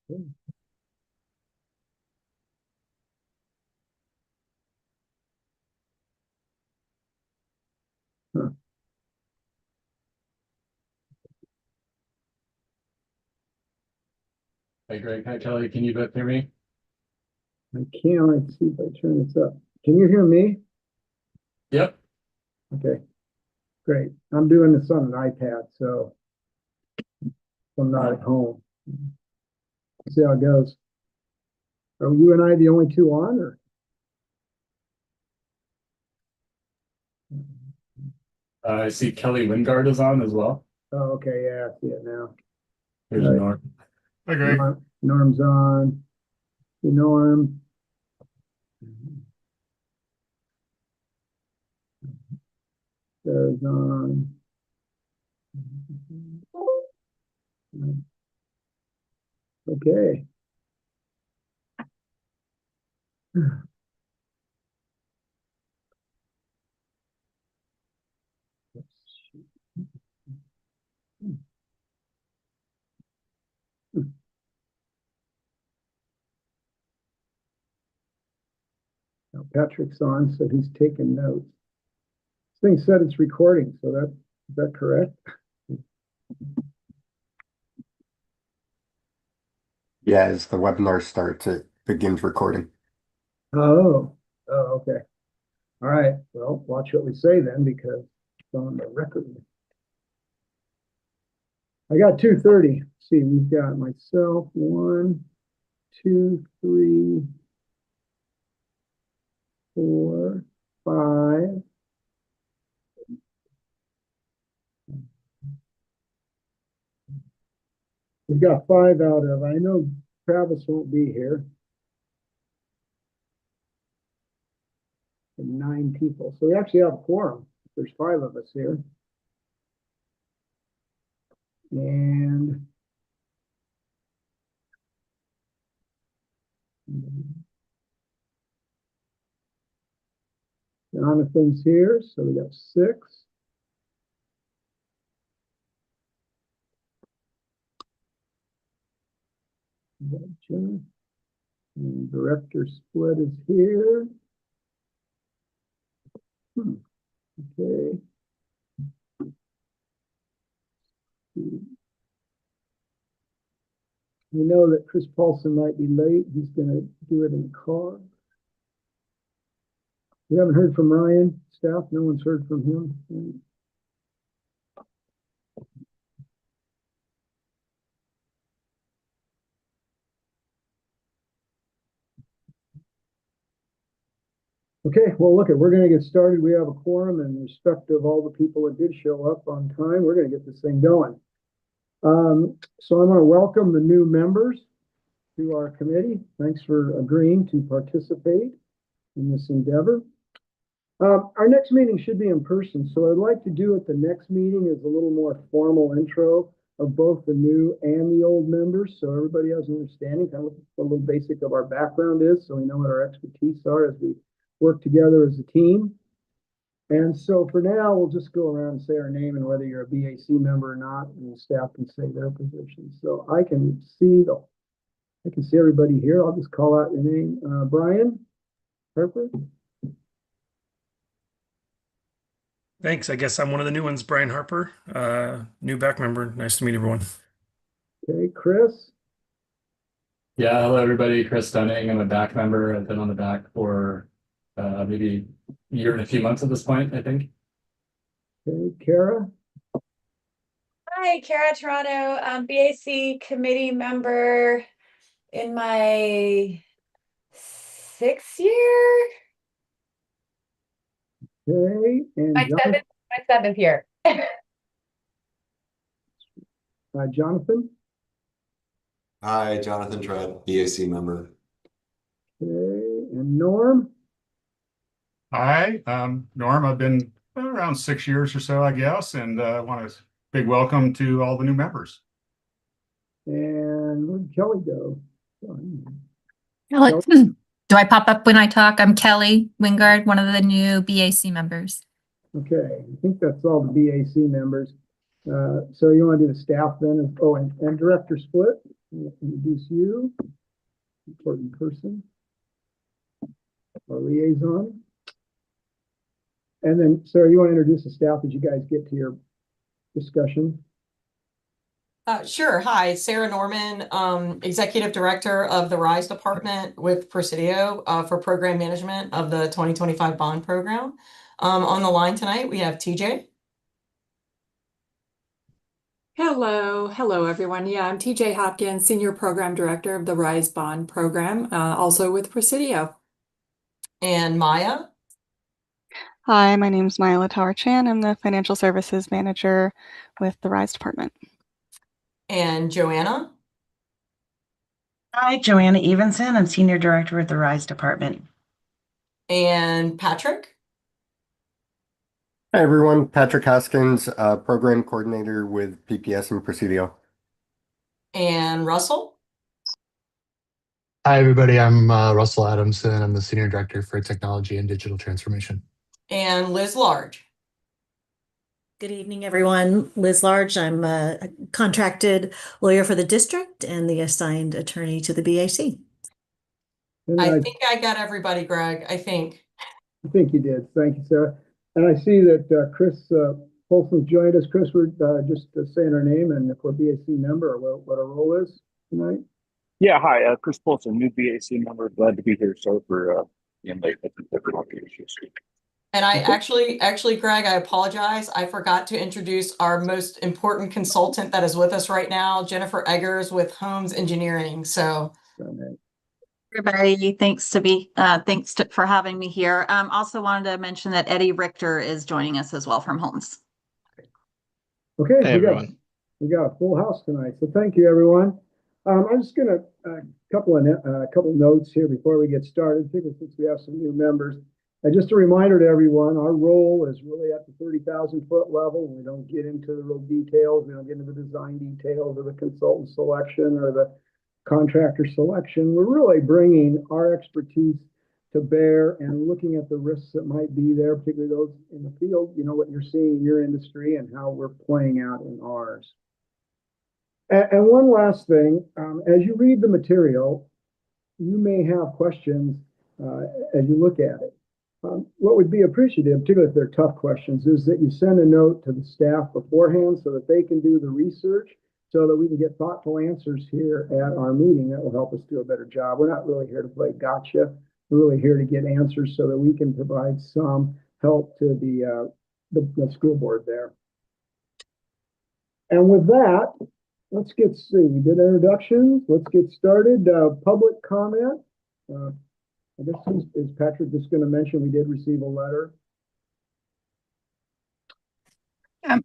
Huh. Hey, Greg. Hi, Kelly. Can you both hear me? I can't. Let's see if I turn this up. Can you hear me? Yep. Okay, great. I'm doing this on an iPad, so I'm not at home. See how it goes. Are you and I the only two on, or? I see Kelly Wingard is on as well. Oh, okay, yeah, I see it now. Here's All right. Norm. Hi, Greg. Norm's on. Norm. Sarah's on. Okay. Now Patrick's on, so he's taking notes. This thing said it's recording, so is that correct? Yeah, as the webinar starts, it begins recording. Oh, okay. All right. Well, watch what we say then, because it's on the record. I got 2:30. See, we've got myself, 1, 2, 3, 4, 5. We've got 5 out of. I know Travis won't be here. And 9 people. So we actually have a quorum. There's 5 of us here. And Jonathan's here, so we got 6. And director split is here. Okay. We know that Chris Paulson might be late. He's going to do it in the car. We haven't heard from Ryan, staff. No one's heard from him. Okay, well, look, we're going to get started. We have a quorum, and in respect of all the people that did show up on time, we're going to get this thing going. So I'm going to welcome the new members to our committee. Thanks for agreeing to participate in this endeavor. Our next meeting should be in person, so what I'd like to do at the next meeting is a little more formal intro of both the new and the old members, so everybody has an understanding, kind of what a little basic of our background is, so we know what our expertise are as we work together as a team. And so for now, we'll just go around and say our name and whether you're a BAC member or not, and the staff can say their position. So I can see everybody here. I'll just call out your name. Brian Harper. Thanks. I guess I'm one of the new ones, Brian Harper, new BAC member. Nice to meet everyone. Okay, Chris. Yeah, hello, everybody. Chris Dunning. I'm a BAC member. I've been on the BAC for maybe a year and a few months at this point, I think. Okay, Kara. Hi, Kara Toronto, BAC committee member in my 6th year. Okay, and My seventh year. Jonathan. Hi, Jonathan Tread, BAC member. Okay, and Norm. Hi, Norm. I've been around 6 years or so, I guess, and want a big welcome to all the new members. And where'd Kelly go? Do I pop up when I talk? I'm Kelly Wingard, one of the new BAC members. Okay, I think that's all the BAC members. So you want to do the staff then? And director split? I'll introduce you, important person, our liaison. And then, Sarah, you want to introduce the staff as you guys get to your discussion? Sure. Hi, Sarah Norman, Executive Director of the RISE Department with Presidio for Program Management of the 2025 Bond Program. On the line tonight, we have TJ. Hello, everyone. Yeah, I'm TJ Hopkins, Senior Program Director of the RISE Bond Program, also with Presidio. And Maya. Hi, my name is Maya Latauer-Chan. I'm the Financial Services Manager with the RISE Department. And Joanna. Hi, Joanna Evenson. I'm Senior Director at the RISE Department. And Patrick. Hi, everyone. Patrick Hoskins, Program Coordinator with PPS and Presidio. And Russell. Hi, everybody. I'm Russell Adamson. I'm the Senior Director for Technology and Digital Transformation. And Liz Large. Good evening, everyone. Liz Large. I'm a contracted lawyer for the district and the assigned attorney to the BAC. I think I got everybody, Greg. I think you did. Thank you, Sarah. And I see that Chris Folsom joined us. Chris, we're just saying her name and if we're BAC member or what our role is tonight. Yeah, hi, Chris Folsom, new BAC member. Glad to be here. Sorry for being late. And I actually, Greg, I apologize. I forgot to introduce our most important consultant that is with us right now, Jennifer Eggers with Homes Engineering. So, Everybody, thanks for having me here. Also wanted to mention that Eddie Richter is joining us as well from Homes. Okay, hey, everyone. We got a full house tonight, so thank you, everyone. I'm just gonna couple notes here before we get started, particularly since we have some new members. Just a reminder to everyone, our role is really at the 30,000-foot level. We don't get into the real details. We don't get into the design details or the consultant selection or the contractor selection. We're really bringing our expertise to bear and looking at the risks that might be there, particularly those in the field, you know, what you're seeing in your industry and how we're playing out in ours. And one last thing, as you read the material, you may have questions as you look at it. What would be appreciative, particularly if they're tough questions, is that you send a note to the staff beforehand so that they can do the research so that we can get thoughtful answers here at our meeting. That will help us do a better job. We're not really here to play gotcha. We're really here to get answers so that we can provide some help to the school board there. And with that, let's get started. We did introductions. Let's get started. Public comment. I guess is Patrick just going to mention we did receive a letter?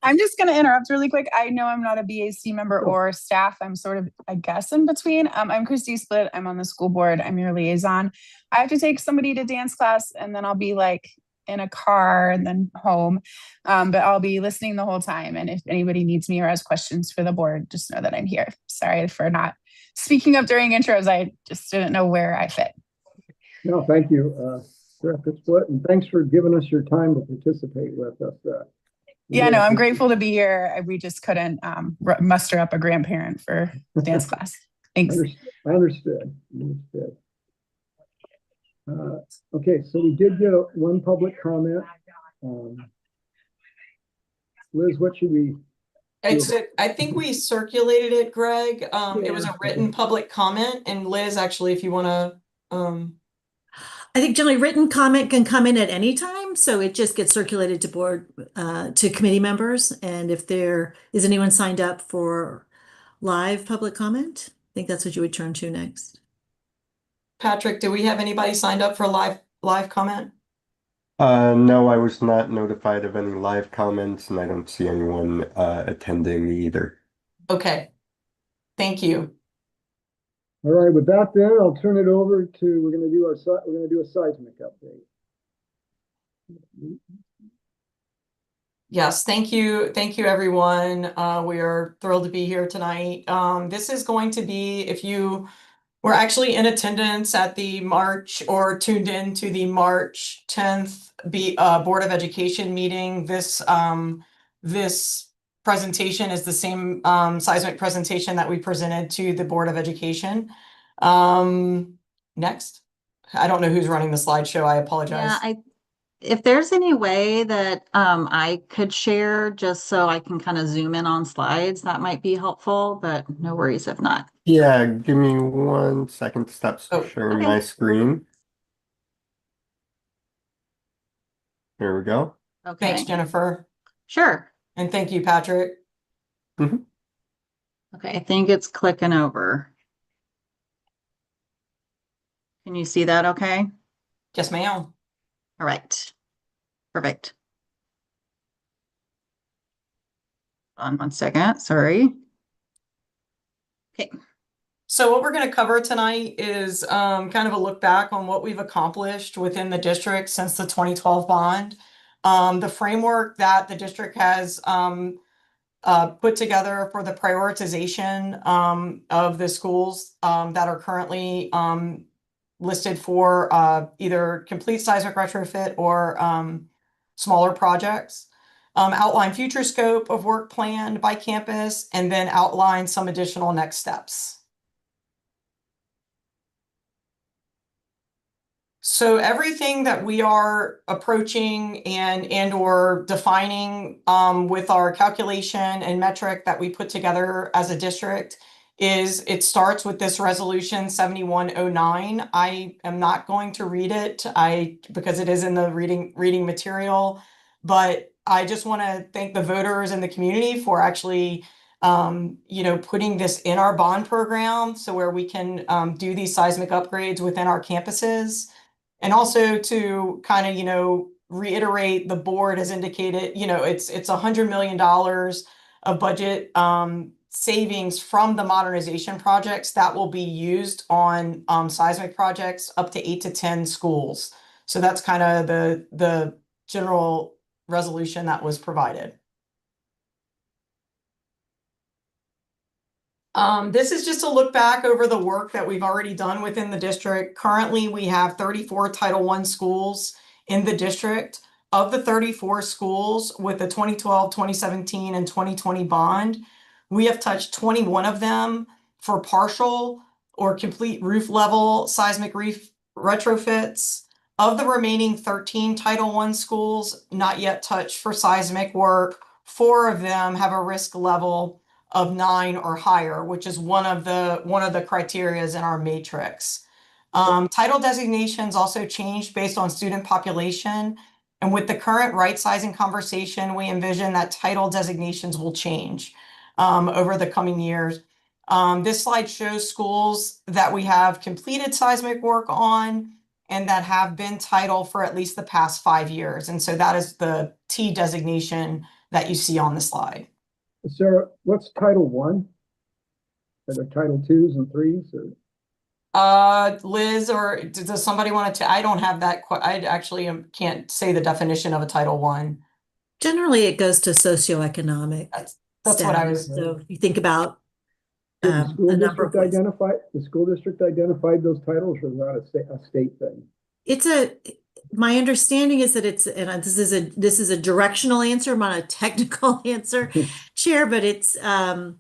I'm just going to interrupt really quick. I know I'm not a BAC member or staff. I'm sort of, I guess, in between. I'm Christy Split. I'm on the school board. I'm your liaison. I have to take somebody to dance class and then I'll be like in a car and then home. But I'll be listening the whole time. And if anybody needs me or has questions for the board, just know that I'm here. Sorry for not speaking up during intros. I just didn't know where I fit. No, thank you, Director Split, and thanks for giving us your time to participate with us. Yeah, no, I'm grateful to be here. We just couldn't muster up a grandparent for dance class. Thanks. Understood. Okay, so we did get one public comment. Liz, what should we? I think we circulated it, Greg. It was a written public comment, and Liz, actually, if you want to. I think generally written comment can come in at any time, so it just gets circulated to board, to committee members. And if there is anyone signed up for live public comment, I think that's what you would turn to next. Patrick, do we have anybody signed up for live comment? No, I was not notified of any live comments, and I don't see anyone attending either. Okay, thank you. All right, with that then, I'll turn it over to, we're going to do a seismic update. Yes, thank you. Thank you, everyone. We are thrilled to be here tonight. This is going to be, if you were actually in attendance at the March or tuned in to the March 10th Board of Education meeting, this presentation is the same seismic presentation that we presented to the Board of Education. Next. I don't know who's running the slideshow. I apologize. Yeah, if there's any way that I could share just so I can kind of zoom in on slides, that might be helpful, but no worries if not. Yeah, give me 1 second to stop sharing okay. my screen. There we go. Okay. Thanks, Jennifer. Sure. And thank you, Patrick. Mhm. Okay, I think it's clicking over. Can you see that okay? Yes, ma'am. All right. Perfect. On 1 second, sorry. Okay. So what we're going to cover tonight is kind of a look back on what we've accomplished within the district since the 2012 bond. The framework that the district has put together for the prioritization of the schools that are currently listed for either complete seismic retrofit or smaller projects. Outline future scope of work planned by campus, and then outline some additional next steps. So everything that we are approaching and or defining with our calculation and metric that we put together as a district it starts with this resolution 7109. I am not going to read it because it is in the reading material, but I just want to thank the voters and the community for actually putting this in our bond program so where we can do these seismic upgrades within our campuses. And also to kind of, reiterate, the board has indicated, it's $100 million of budget savings from the modernization projects that will be used on seismic projects up to 8 to 10 schools. So that's kind of the general resolution that was provided. This is just a look back over the work that we've already done within the district. Currently, we have 34 Title I schools in the district. Of the 34 schools with the 2012, 2017, and 2020 bond, we have touched 21 of them for partial or complete roof level seismic reef retrofits. Of the remaining 13 Title I schools not yet touched for seismic work, 4 of them have a risk level of 9 or higher, which is one of the criterias in our matrix. Title designations also changed based on student population. And with the current right sizing conversation, we envision that title designations will change over the coming years. This slide shows schools that we have completed seismic work on and that have been title for at least the past 5 years. And so that is the T designation that you see on the slide. Sarah, what's Title I? Are there Title IIs and IIIs? Liz, or does somebody want to? I don't have that. I actually can't say the definition of a Title I. Generally, it goes to socioeconomic. That's what I was. So you think about Did the a school number of district ways. identified those titles, or is that a state thing? My understanding is that and this is a directional answer, not a technical answer, Chair, but it's a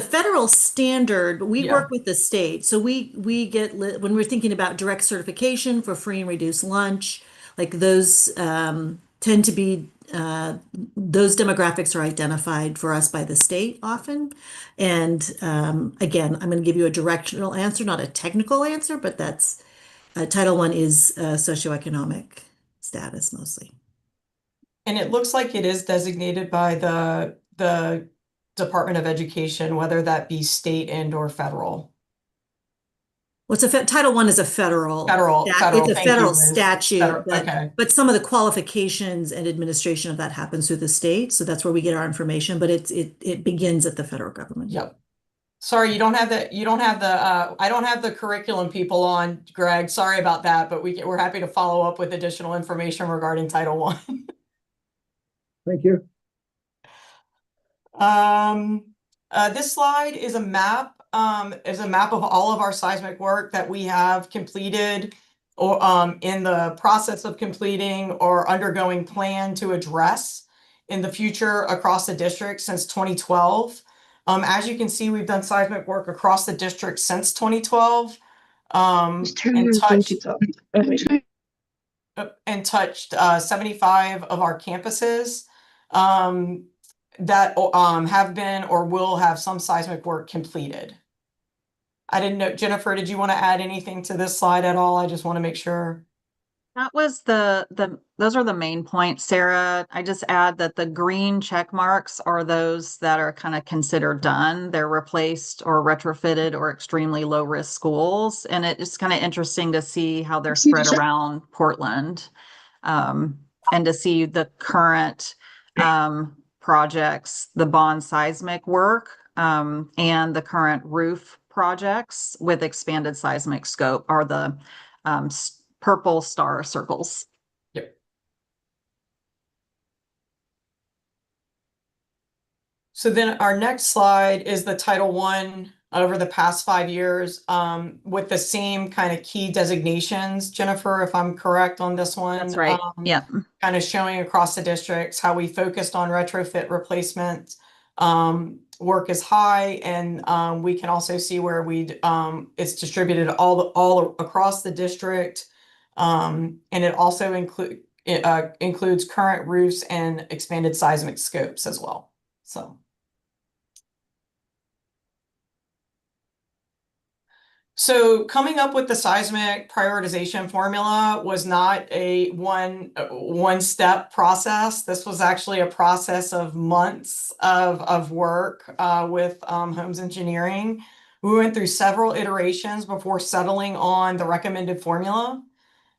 federal standard. We work with the state. So we get, when we're thinking about direct certification for free and reduced lunch, like those tend to be, those demographics are identified for us by the state often. And again, I'm going to give you a directional answer, not a technical answer, but that's Title I is socioeconomic status mostly. And it looks like it is designated by the Department of Education, whether that be state and or federal. Well, Title I is a federal. It's a federal statute, okay. But some of the qualifications and administration of that happens through the state. So that's where we get our information, but it begins at the federal government. Yep. Sorry, I don't have the curriculum people on, Greg. Sorry about that, but we're happy to follow up with additional information regarding Title I. Thank you. This slide is a map of all of our seismic work that we have completed or in the process of completing or undergoing plan to address. in the future across the district since 2012. As you can see, we've done seismic work across the district since 2012. And touched 75 of our campuses that have been or will have some seismic work completed. I didn't know, Jennifer, did you want to add anything to this slide at all? I just want to make sure. That was those are the main points, Sarah. I just add that the green check marks are those that are kind of considered done. They're replaced or retrofitted or extremely low risk schools. And it's kind of interesting to see how they're spread around Portland. And to see the current projects, the bond seismic work, and the current roof projects with expanded seismic scope are the purple star circles. Yep. So then our next slide is the Title I over the past 5 years with the same kind of key designations. Jennifer, if I'm correct on this one. That's right. Yeah. Kind of showing across the districts how we focused on retrofit replacement. Work is high, and we can also see where it's distributed all across the district. And it also includes current roofs and expanded seismic scopes as well. So coming up with the seismic prioritization formula was not a one-step process. This was actually a process of months of work with Homes Engineering. We went through several iterations before settling on the recommended formula.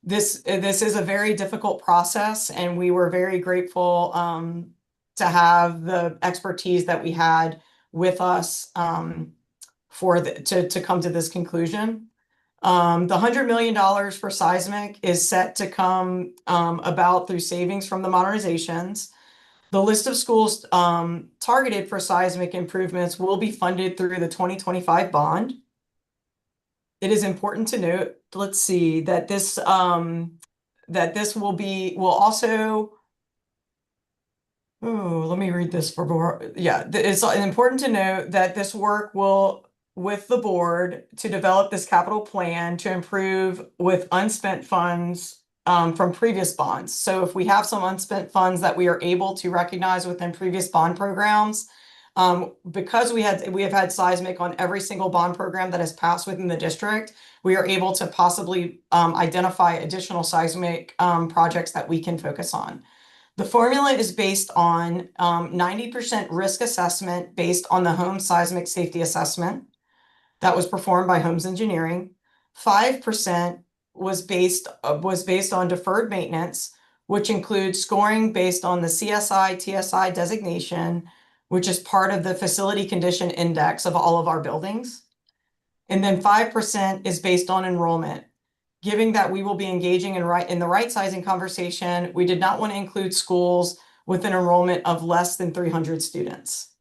This is a very difficult process, and we were very grateful to have the expertise that we had with us to come to this conclusion. The $100 million for seismic is set to come about through savings from the modernizations. The list of schools targeted for seismic improvements will be funded through the 2025 bond. It is important to note, let's see, that this will also. Oh, let me read this for more. Yeah, it's important to note that this work will with the board to develop this capital plan to improve with unspent funds from previous bonds. So if we have some unspent funds that we are able to recognize within previous bond programs, because we have had seismic on every single bond program that has passed within the district, we are able to possibly identify additional seismic projects that we can focus on. The formula is based on 90% risk assessment based on the home seismic safety assessment that was performed by Homes Engineering. 5% was based on deferred maintenance, which includes scoring based on the CSI TSI designation, which is part of the facility condition index of all of our buildings. And then 5% is based on enrollment. Given that we will be engaging in the right sizing conversation, we did not want to include schools with an enrollment of less than 300 students.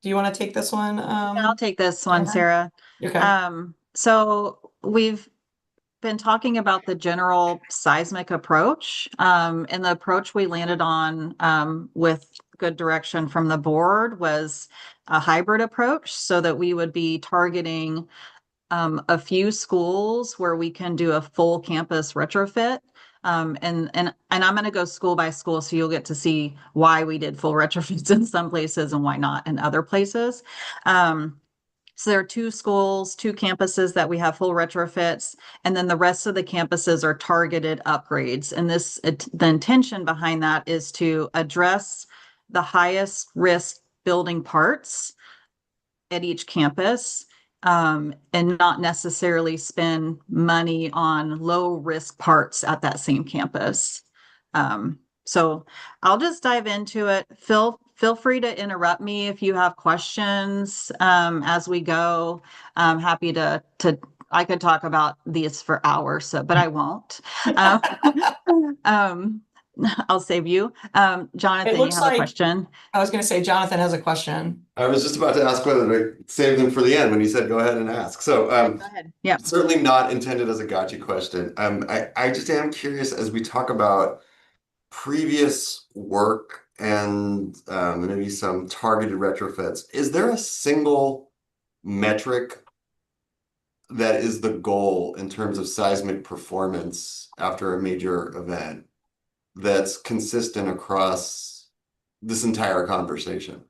Do you want to take this one? I'll take this one, Sarah. Okay. So we've been talking about the general seismic approach, and the approach we landed on with good direction from the board was a hybrid approach, so that we would be targeting a few schools where we can do a full campus retrofit. And I'm going to go school by school, so you'll get to see why we did full retrofits in some places and why not in other places. So there are 2 schools, 2 campuses that we have full retrofits, and then the rest of the campuses are targeted upgrades. And the intention behind that is to address the highest risk building parts at each campus, and not necessarily spend money on low risk parts at that same campus. So I'll just dive into it. Feel free to interrupt me if you have questions as we go. I'm happy I could talk about these for hours, but I won't. I'll save you. Jonathan, you looks have a like- question. I was going to say, Jonathan has a question. I was just about to ask whether to save them for the end when you said go ahead and ask. So Go ahead. Yeah. certainly not intended as a gotcha question. I just am curious as we talk about previous work and maybe some targeted retrofits. Is there a single metric that is the goal in terms of seismic performance after a major event that's consistent across this entire conversation?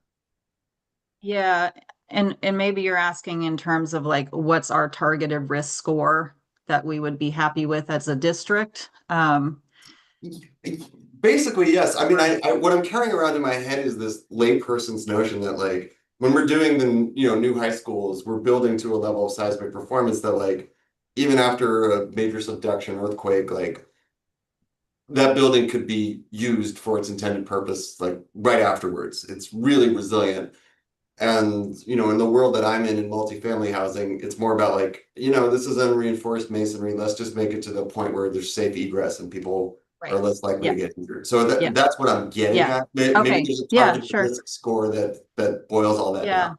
Yeah, and maybe you're asking in terms of like what's our targeted risk score that we would be happy with as a district. Basically, yes. I mean, I what I'm carrying around in my head is this layperson's notion that like when we're doing the new high schools, we're building to a level of seismic performance that like even after a major subduction earthquake, like that building could be used for its intended purpose like right afterwards. It's really resilient. And in the world that I'm in multifamily housing, it's more about like, this is unreinforced masonry. Let's just make it to the point where there's safe egress and people are less likely to get injured. So that's what I'm getting at. Maybe there's a target risk score that boils all that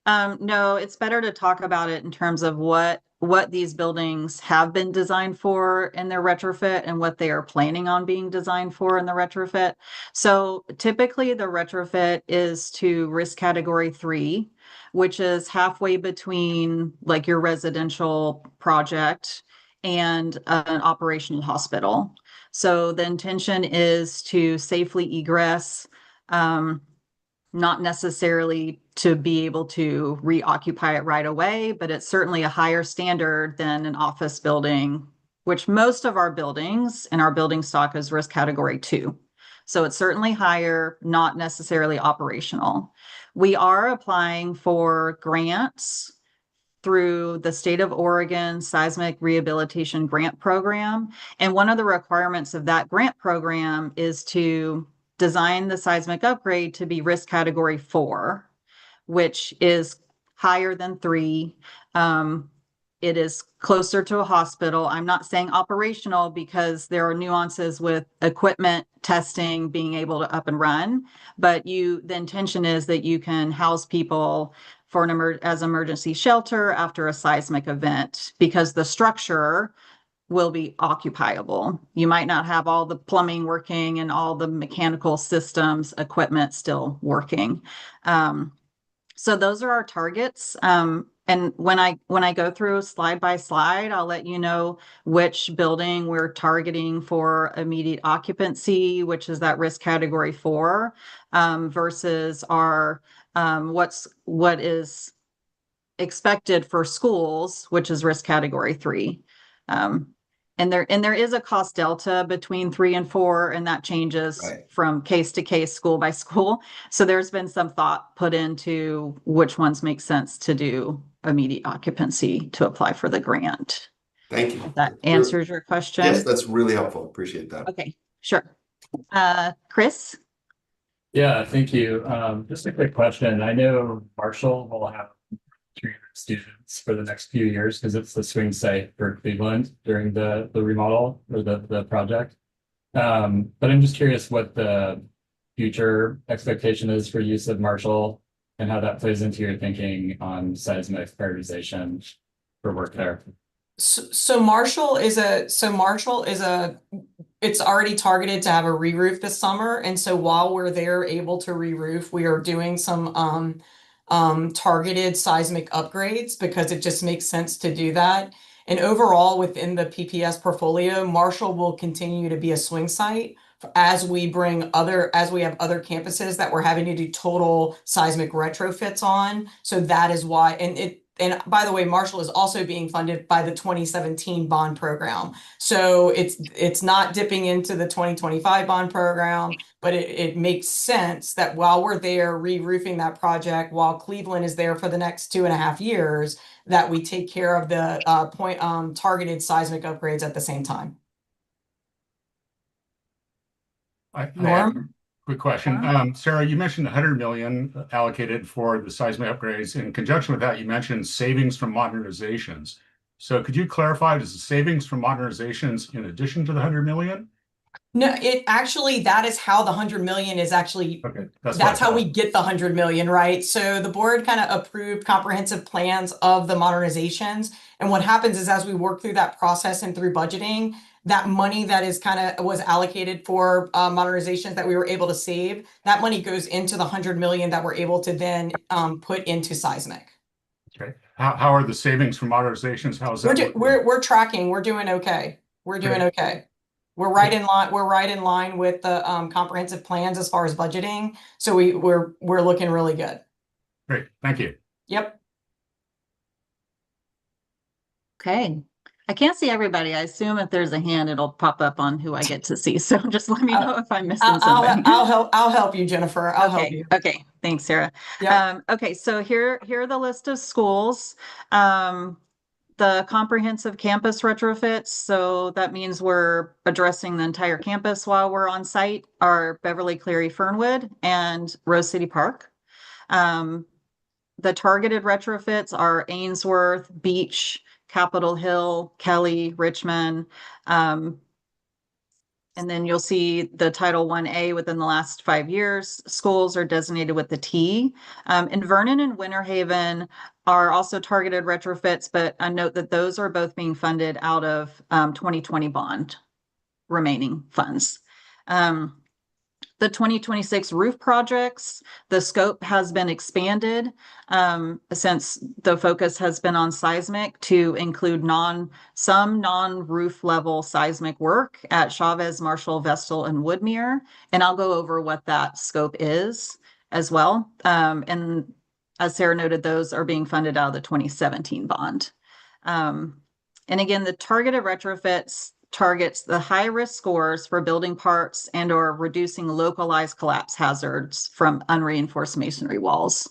down. No, it's better to talk about it in terms of what these buildings have been designed for in their retrofit and what they are planning on being designed for in the retrofit. So typically the retrofit is to risk category 3, which is halfway between like your residential project and an operational hospital. So the intention is to safely egress, not necessarily to be able to reoccupy it right away, but it's certainly a higher standard than an office building, which most of our buildings in our building stock is risk category 2. So it's certainly higher, not necessarily operational. We are applying for grants through the State of Oregon Seismic Rehabilitation Grant Program. And one of the requirements of that grant program is to design the seismic upgrade to be risk category 4, which is higher than 3. It is closer to a hospital. I'm not saying operational because there are nuances with equipment testing being able to up and run, but the intention is that you can house people for as emergency shelter after a seismic event because the structure will be occupiable. You might not have all the plumbing working and all the mechanical systems, equipment still working. So those are our targets. And when I go through slide by slide, I'll let you know which building we're targeting for immediate occupancy, which is that risk category 4, versus our what is expected for schools, which is risk category 3. And there is a cost delta between 3 and 4, and that changes from case to case, school by school. So there's been some thought put into which ones make sense to do immediate occupancy to apply for the grant. Thank you. If that answers your question. Yes, that's really helpful. Appreciate that. Okay, sure. Chris? Yeah, thank you. Just a quick question. I know Marshall will have 300 students for the next few years because it's the swing site for Cleveland during the remodel or the project. But I'm just curious what the future expectation is for use of Marshall and how that plays into your thinking on seismic prioritization for work there. So Marshall is it's already targeted to have a re-roof this summer. And so while we're there able to re-roof, we are doing some targeted seismic upgrades because it just makes sense to do that. And overall within the PPS portfolio, Marshall will continue to be a swing site as we have other campuses that we're having to do total seismic retrofits on. So that is why, and by the way, Marshall is also being funded by the 2017 bond program. So it's not dipping into the 2025 bond program, but it makes sense that while we're there re-roofing that project, while Cleveland is there for the next 2.5 years, that we take care of the targeted seismic upgrades at the same time. I have a quick question. Sarah, you mentioned 100 million allocated for the seismic upgrades. In conjunction with that, you mentioned savings from modernizations. So could you clarify, is the savings from modernizations in addition to the 100 million? No, it actually, that is how the 100 million is actually, Okay, that's that's what I how we thought. get the 100 million, right? So the board kind of approved comprehensive plans of the modernizations. And what happens is as we work through that process and through budgeting, that money that is kind of was allocated for modernizations that we were able to save, that money goes into the 100 million that we're able to then put into seismic. Okay. How are the savings from modernizations? How is that looking? We're tracking, we're doing okay. We're doing Great. okay. We're right in line, we're right in line with the comprehensive plans as far as budgeting. So we're looking really good. Great, thank you. Yep. Okay. I can't see everybody. I assume if there's a hand, it'll pop up on who I get to see. So just let me know if I'm missing something. I'll help you, Jennifer. I'll help you. Okay. Thanks, Sarah. Yep. Okay, so here are the list of schools. The comprehensive campus retrofits, so that means we're addressing the entire campus while we're on site, are Beverly Cleary Fernwood and Rose City Park. The targeted retrofits are Ainsworth, Beach, Capitol Hill, Kelly, Richmond. And then you'll see the Title 1A within the last 5 years. Schools are designated with the T. And Vernon and Winter Haven are also targeted retrofits, but I note that those are both being funded out of 2020 bond remaining funds. The 2026 roof projects, the scope has been expanded since the focus has been on seismic to include some non-roof level seismic work at Chavez, Marshall, Vestal, and Woodmere. And I'll go over what that scope is as well. And as Sarah noted, those are being funded out of the 2017 bond. And again, the targeted retrofits targets the high-risk scores for building parts and or reducing localized collapse hazards from unreinforced masonry walls.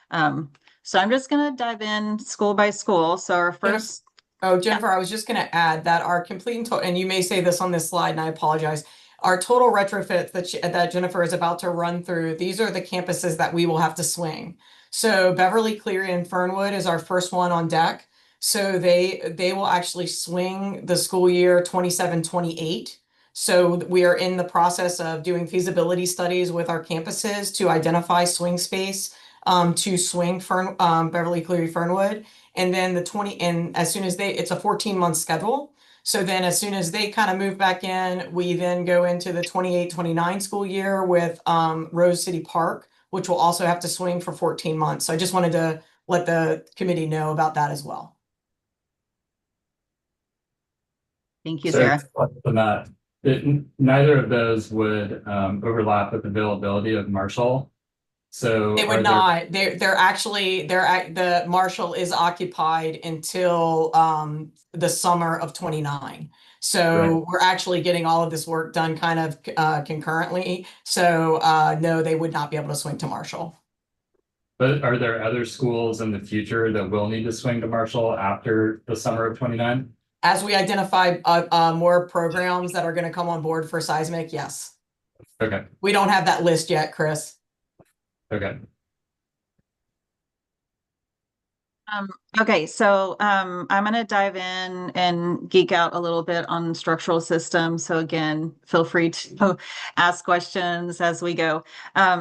So I'm just going to dive in school by school. So our first... Jennifer, I was just going to add that our complete, and you may say this on this slide, and I apologize, our total retrofits that Jennifer is about to run through, these are the campuses that we will have to swing. So Beverly, Cleary, and Fernwood is our first one on deck. So they will actually swing the school year 27-28. So we are in the process of doing feasibility studies with our campuses to identify swing space to swing Beverly, Cleary, Fernwood. And then and as soon as it's a 14-month schedule. So then as soon as they kind of move back in, we then go into the 28-29 school year with Rose City Park, which will also have to swing for 14 months. So I just wanted to let the committee know about that as well. Thank you, Sarah. Neither of those would overlap with availability of Marshall. So it would not. They're actually the Marshall is occupied until the summer of 29. So we're actually getting all of this work done kind of concurrently. So no, they would not be able to swing to Marshall. But are there other schools in the future that will need to swing to Marshall after the summer of 29? As we identify more programs that are going to come on board for seismic, yes. Okay. We don't have that list yet, Chris. Okay. Okay, so I'm going to dive in and geek out a little bit on structural systems. So again, feel free to ask questions as we go.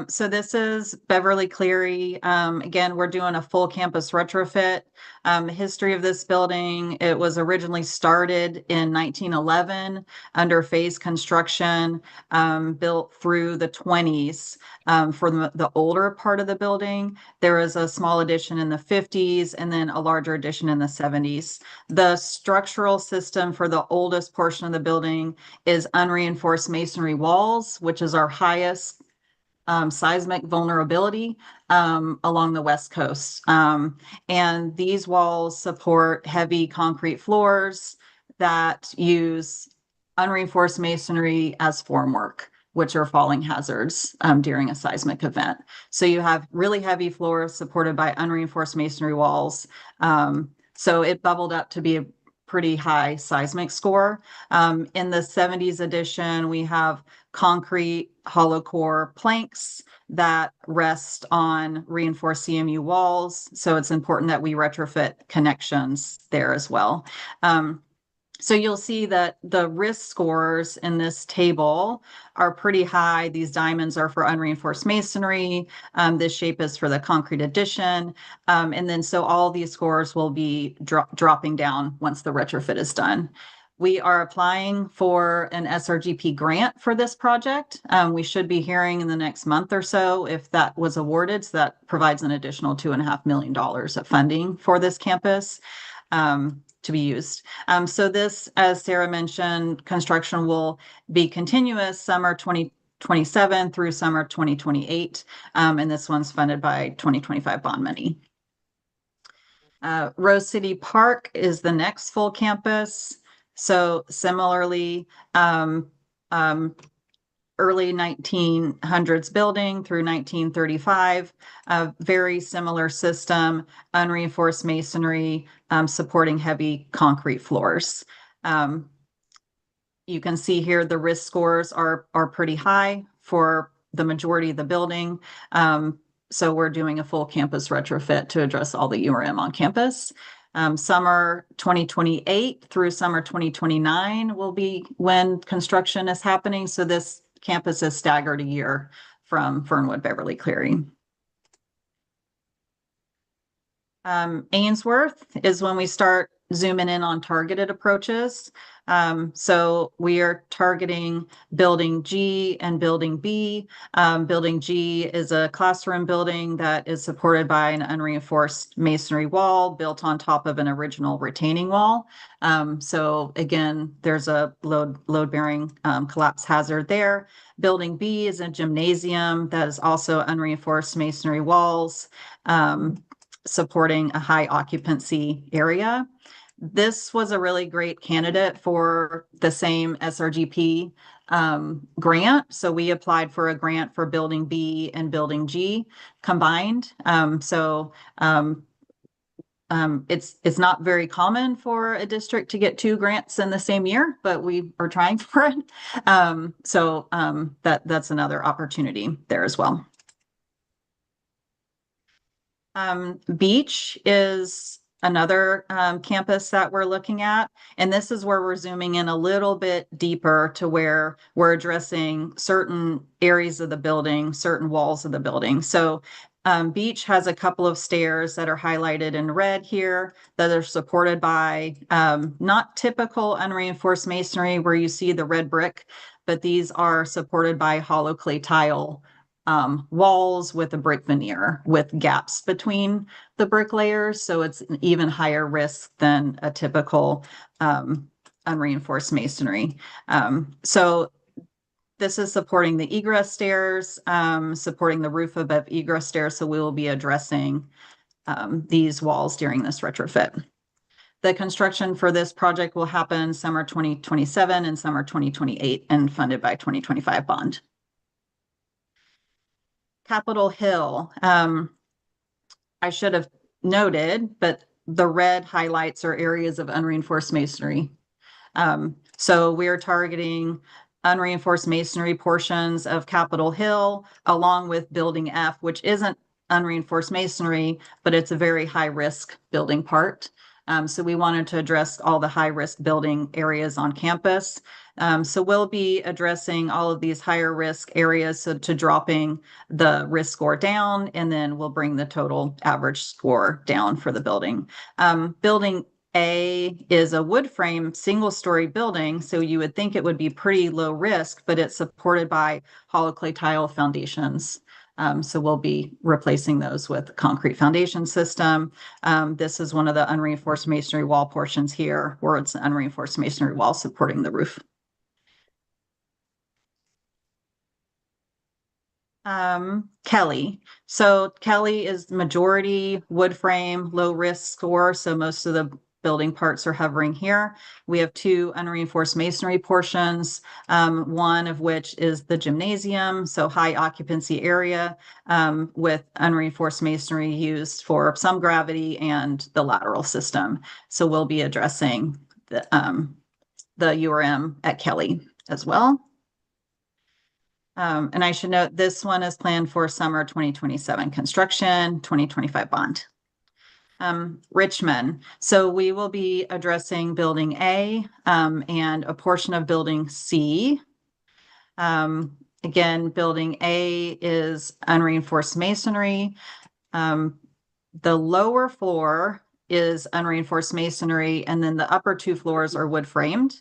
So this is Beverly Cleary. Again, we're doing a full campus retrofit. History of this building, it was originally started in 1911 under phase construction, built through the 20s. For the older part of the building, there was a small addition in the 50s and then a larger addition in the 70s. The structural system for the oldest portion of the building is unreinforced masonry walls, which is our highest seismic vulnerability along the West Coast. And these walls support heavy concrete floors that use unreinforced masonry as formwork, which are falling hazards during a seismic event. So you have really heavy floors supported by unreinforced masonry walls. So it bubbled up to be a pretty high seismic score. In the 70s edition, we have concrete hollow core planks that rest on reinforced CMU walls. So it's important that we retrofit connections there as well. So you'll see that the risk scores in this table are pretty high. These diamonds are for unreinforced masonry. This shape is for the concrete addition. And then so all these scores will be dropping down once the retrofit is done. We are applying for an SRGP grant for this project. We should be hearing in the next month or so if that was awarded. So that provides an additional $2.5 million of funding for this campus. To be used. So this, as Sarah mentioned, construction will be continuous summer 2027 through summer 2028. And this one's funded by 2025 bond money. Rose City Park is the next full campus. So similarly, early 1900s building through 1935, a very similar system, unreinforced masonry, supporting heavy concrete floors. You can see here the risk scores are pretty high for the majority of the building. So we're doing a full campus retrofit to address all the URM on campus. Summer 2028 through summer 2029 will be when construction is happening. So this campus is staggered a year from Fernwood Beverly Cleary. Ainsworth is when we start zooming in on targeted approaches. So we are targeting building G and building B. Building G is a classroom building that is supported by an unreinforced masonry wall built on top of an original retaining wall. So again, there's a load-bearing collapse hazard there. Building B is a gymnasium that is also unreinforced masonry walls, supporting a high occupancy area. This was a really great candidate for the same SRGP grant. So we applied for a grant for building B and building G combined. It's not very common for a district to get 2 grants in the same year, but we are trying for it. That's another opportunity there as well. Beach is another campus that we're looking at. And this is where we're zooming in a little bit deeper to where we're addressing certain areas of the building, certain walls of the building. So Beach has a couple of stairs that are highlighted in red here that are supported by not typical unreinforced masonry where you see the red brick, but these are supported by hollow clay tile walls with a brick veneer with gaps between the brick layers. So it's an even higher risk than a typical unreinforced masonry. So this is supporting the egress stairs, supporting the roof above egress stairs. So we will be addressing these walls during this retrofit. The construction for this project will happen summer 2027 and summer 2028 and funded by 2025 bond. Capitol Hill, I should have noted, but the red highlights are areas of unreinforced masonry. So we're targeting unreinforced masonry portions of Capitol Hill along with building F, which isn't unreinforced masonry, but it's a very high risk building part. So we wanted to address all the high risk building areas on campus. So we'll be addressing all of these higher risk areas to dropping the risk score down, and then we'll bring the total average score down for the building. Building A is a wood frame single story building, so you would think it would be pretty low risk, but it's supported by hollow clay tile foundations. So we'll be replacing those with concrete foundation system. This is one of the unreinforced masonry wall portions here, where it's an unreinforced masonry wall supporting the roof. Kelly. So Kelly is majority wood frame, low risk score. So most of the building parts are hovering here. We have 2 unreinforced masonry portions, one of which is the gymnasium, so high occupancy area with unreinforced masonry used for some gravity and the lateral system. So we'll be addressing the URM at Kelly as well. And I should note this one is planned for summer 2027 construction, 2025 bond. Richmond. So we will be addressing building A, and a portion of building C. Again, building A is unreinforced masonry. The lower floor is unreinforced masonry, and then the upper two floors are wood framed.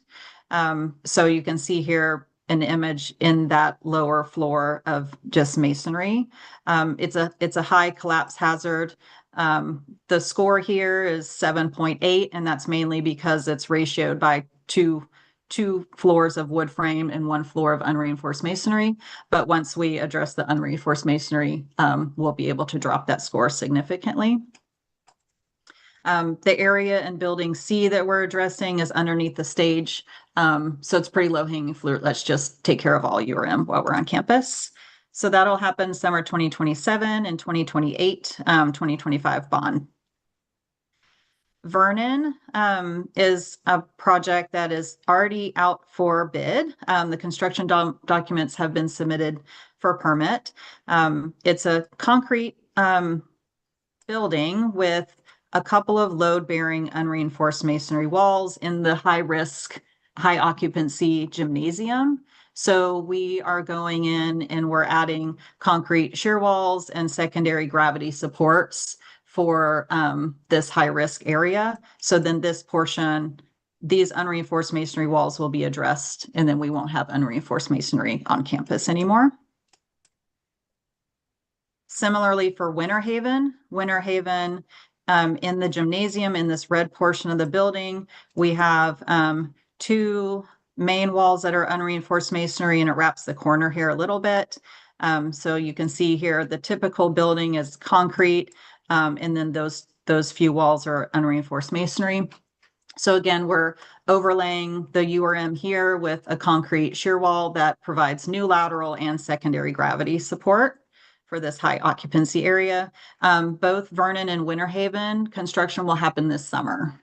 So you can see here an image in that lower floor of just masonry. It's a high collapse hazard. The score here is 7.8, and that's mainly because it's ratioed by two floors of wood frame and one floor of unreinforced masonry. But once we address the unreinforced masonry, we'll be able to drop that score significantly. The area in building C that we're addressing is underneath the stage. So it's pretty low hanging fruit. Let's just take care of all URM while we're on campus. So that'll happen summer 2027 and 2028, 2025 bond. Vernon is a project that is already out for bid. The construction documents have been submitted for permit. It's a concrete building with a couple of load-bearing unreinforced masonry walls in the high-risk, high-occupancy gymnasium. So we are going in and we're adding concrete shear walls and secondary gravity supports for this high-risk area. So then this portion, these unreinforced masonry walls will be addressed, and then we won't have unreinforced masonry on campus anymore. Similarly for Winter Haven, in the gymnasium, in this red portion of the building, we have two main walls that are unreinforced masonry, and it wraps the corner here a little bit. So you can see here the typical building is concrete, and then those few walls are unreinforced masonry. So again, we're overlaying the URM here with a concrete shear wall that provides new lateral and secondary gravity support for this high occupancy area. Both Vernon and Winter Haven construction will happen this summer.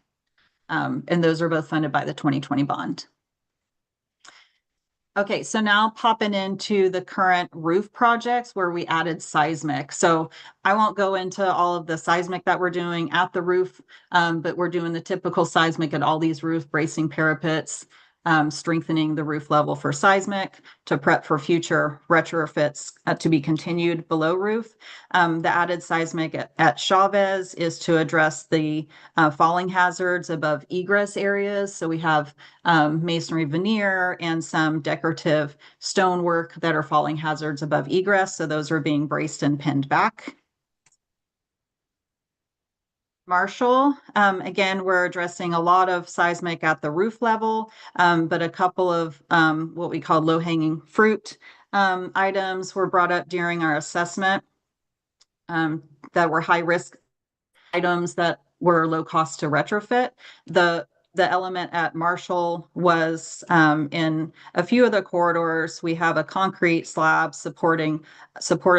And those are both funded by the 2020 bond. Okay, so now popping into the current roof projects where we added seismic. So I won't go into all of the seismic that we're doing at the roof, but we're doing the typical seismic at all these roof bracing parapets, strengthening the roof level for seismic to prep for future retrofits to be continued below roof. The added seismic at Chavez is to address the falling hazards above egress areas. So we have masonry veneer and some decorative stonework that are falling hazards above egress. So those are being braced and pinned back. Marshall, again, we're addressing a lot of seismic at the roof level, but a couple of what we call low-hanging fruit items were brought up during our assessment that were high-risk items that were low cost to retrofit. The element at Marshall was in a few of the corridors, we have a concrete slab supported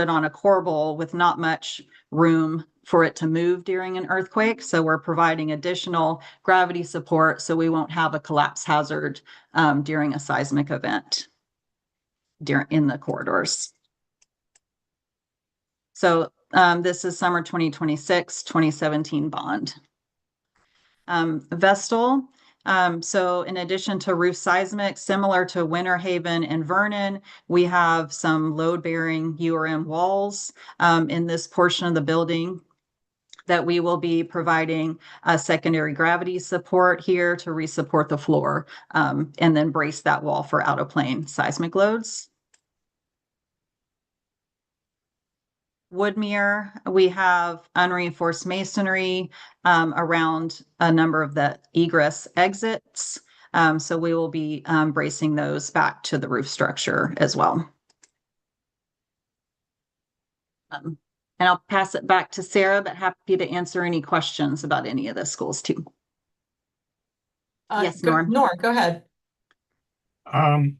on a corbel with not much room for it to move during an earthquake. So we're providing additional gravity support so we won't have a collapse hazard during a seismic event in the corridors. So this is summer 2026, 2017 bond. Vestal. So in addition to roof seismic, similar to Winter Haven and Vernon, we have some load-bearing URM walls in this portion of the building that we will be providing a secondary gravity support here to resupport the floor and then brace that wall for out-of-plane seismic loads. Woodmere, we have unreinforced masonry around a number of the egress exits. So we will be bracing those back to the roof structure as well. And I'll pass it back to Sarah, but happy to answer any questions about any of the schools too. Yes, Norm. Norm, go ahead. I'm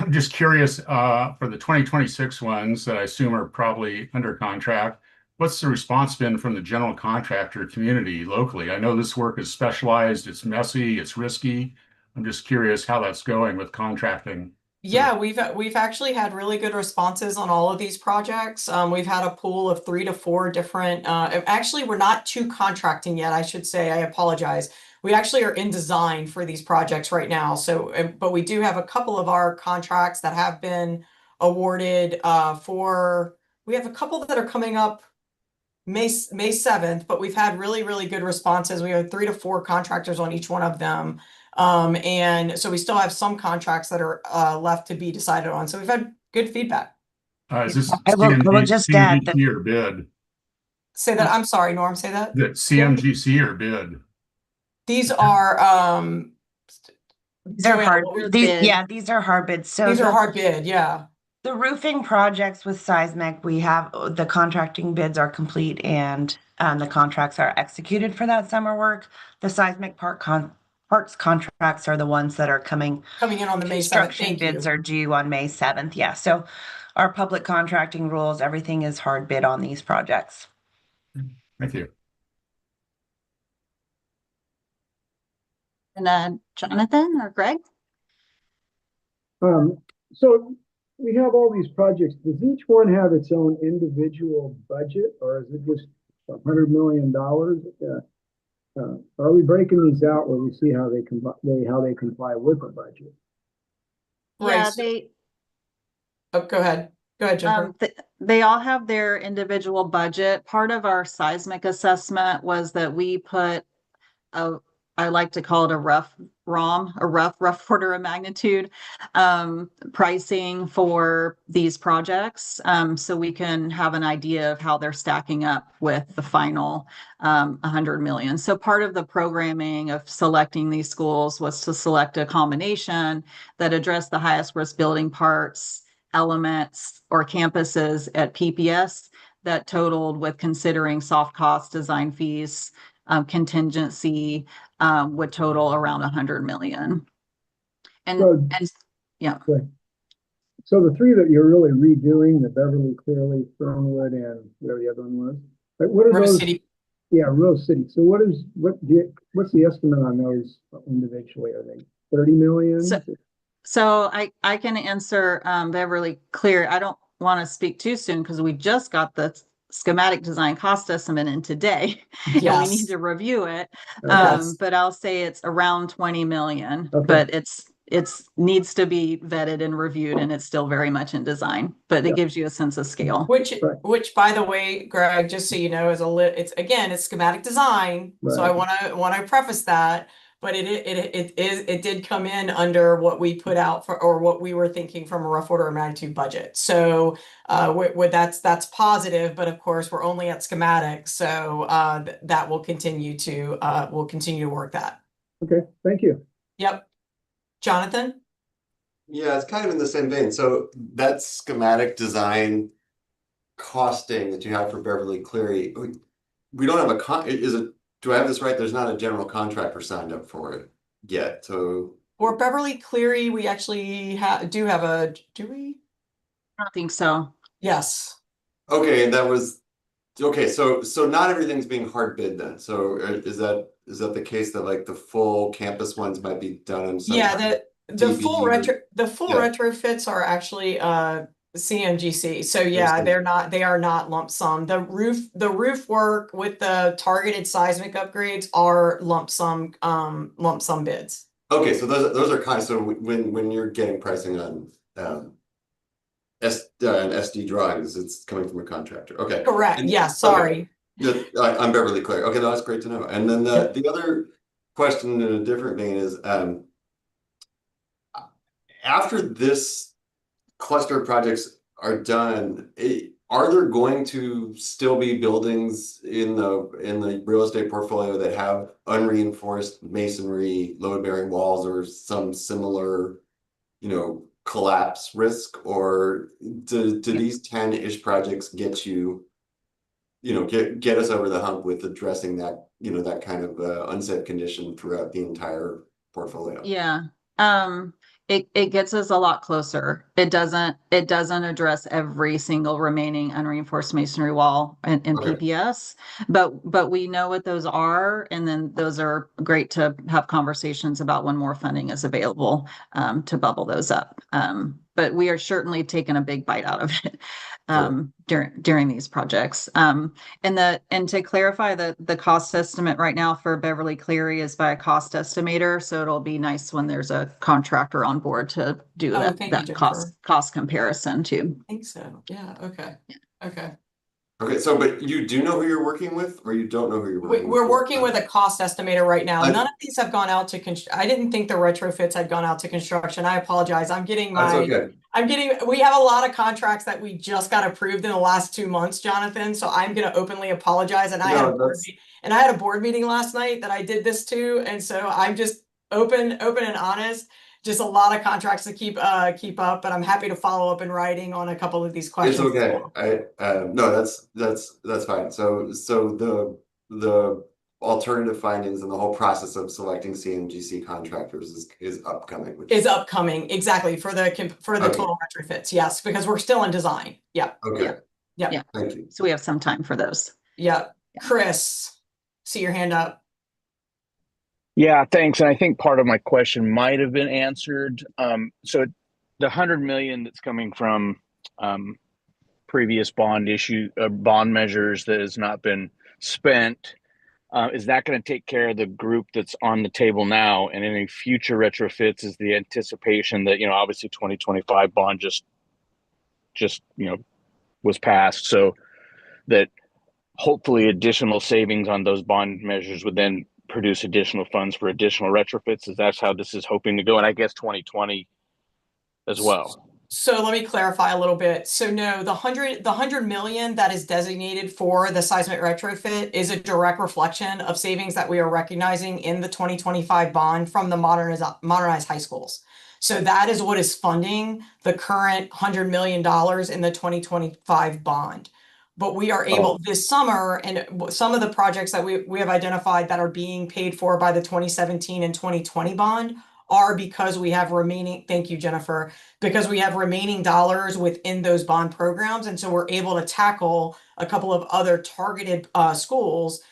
just curious, for the 2026 ones that I assume are probably under contract, what's the response been from the general contractor community locally? I know this work is specialized, it's messy, it's risky. I'm just curious how that's going with contracting. Yeah, we've actually had really good responses on all of these projects. We've had a pool of 3 to 4 different, actually, we're not to contracting yet, I should say, I apologize. We actually are in design for these projects right now. So, but we do have a couple of our contracts that have been awarded, we have a couple that are coming up May 7th, but we've had really, really good responses. We have 3 to 4 contractors on each one of them. And so we still have some contracts that are left to be decided on. So we've had good feedback. Is this I will just add that CMGC or bid? Say that. I'm sorry, Norm, say that. The CMGC or bid? These are they're hard. bid. Yeah, these are hard bids. So these are hard bid, yeah. The roofing projects with Seismic, we have the contracting bids are complete and the contracts are executed for that summer work. The Seismic parks contracts are the ones that are coming in on the May 7th. Construction Thank bids you. are due on May 7th. Yeah. So our public contracting rules, everything is hard bid on these projects. Thank you. And Jonathan or Greg? So we have all these projects. Does each one have its own individual budget, or is it just $100 million? Are we breaking these out where we see how they comply with the budget? Yeah, Oh, go ahead. Go ahead, Jennifer. They all have their individual budget. Part of our seismic assessment was that we put I like to call it a rough order of magnitude pricing for these projects, so we can have an idea of how they're stacking up with the final 100 million. So part of the programming of selecting these schools was to select a combination that addressed the highest risk building parts, elements, or campuses at PPS that totaled, with considering soft cost, design fees, contingency, would total around 100 million. And yeah. So the 3 that you're really redoing, the Beverly, Clearly, Fernwood, and whatever the other one was, like, what are Rose those? City. Yeah, Rose City. So what's the estimate on those individually? Are they 30 million? So I can answer Beverly Clear. I don't want to speak too soon because we just got the schematic design cost estimate in today, and we need to review it. But I'll say it's around 20 million, but it's needs to be vetted and reviewed, and it's still very much in design, but it gives you a sense of scale. Which by the way, Greg, just so you know, it's schematic design. So I want to preface that, but it did come in under what we put out for, or what we were thinking from a rough order of magnitude budget. So that's positive, but of course we're only at schematics, so that will continue to work that. Okay, thank you. Yep. Jonathan? Yeah, it's kind of in the same vein. So that schematic design costing that you have for Beverly Cleary, we don't have do I have this right? There's not a general contractor signed up for it yet. So for Beverly Cleary, we actually do we? I don't think so. Yes. Okay, and that was okay. So not everything's being hard bid then. So is that the case that like the full campus ones might be done in some the full retrofits are actually CMGC. So yeah, they are not lump sum. The roof work with the targeted seismic upgrades are lump sum bids. Okay, so those are kind of, so when you're getting pricing on SD drawings, it's coming from a contractor. Okay. Correct. Yeah, sorry. Okay. I'm Beverly Clear. Okay, that's great to know. And then the other question in a different vein is after this cluster of projects are done, are there going to still be buildings in the real estate portfolio that have unreinforced masonry, load-bearing walls, or some similar, collapse risk? Or do these 10-ish projects get you, get us over the hump with addressing that, that kind of unsafe condition throughout the entire portfolio? Yeah. it gets us a lot closer. It doesn't address every single remaining unreinforced masonry wall in PPS, but we know what those are, and then those are great to have conversations about when more funding is available to bubble those up. But we are certainly taking a big bite out of it during these projects. And to clarify, the cost estimate right now for Beverly Cleary is by a cost estimator, so it'll be nice when there's a contractor on board to do that cost comparison too. I think so. Yeah. Okay. Okay. Okay, so but you do know who you're working with, or you don't know who you're working with? We're working with a cost estimator right now. None of these have gone out to I didn't think the retrofits had gone out to construction. I apologize. I'm getting we have a lot of contracts that we just got approved in the last 2 months, Jonathan. So I'm gonna openly apologize. And I had a board meeting last night that I did this to. And so I'm just open and honest. Just a lot of contracts to keep up, but I'm happy to follow up in writing on a couple of these questions. It's okay. No, that's fine. So the alternative findings and the whole process of selecting CMGC contractors is upcoming. Is upcoming, exactly, for the total retrofits. Yes, because we're still in design. Yeah. Okay. Yeah. Thank you. So we have some time for those. Yeah. Chris, see your hand up. Yeah, thanks. And I think part of my question might have been answered. So the 100 million that's coming from previous bond measures that has not been spent, is that going to take care of the group that's on the table now? And any future retrofits is the anticipation that, obviously 2025 bond just was passed. So that hopefully additional savings on those bond measures would then produce additional funds for additional retrofits. Is that how this is hoping to go? And I guess 2020 as well. So let me clarify a little bit. So no, the 100 million that is designated for the seismic retrofit is a direct reflection of savings that we are recognizing in the 2025 bond from the modernized high schools. So that is what is funding the current $100 million in the 2025 bond. But we are able this summer, and some of the projects that we have identified that are being paid for by the 2017 and 2020 bond are because we have remaining, thank you, Jennifer, because we have remaining dollars within those bond programs. And so we're able to tackle a couple of other targeted schools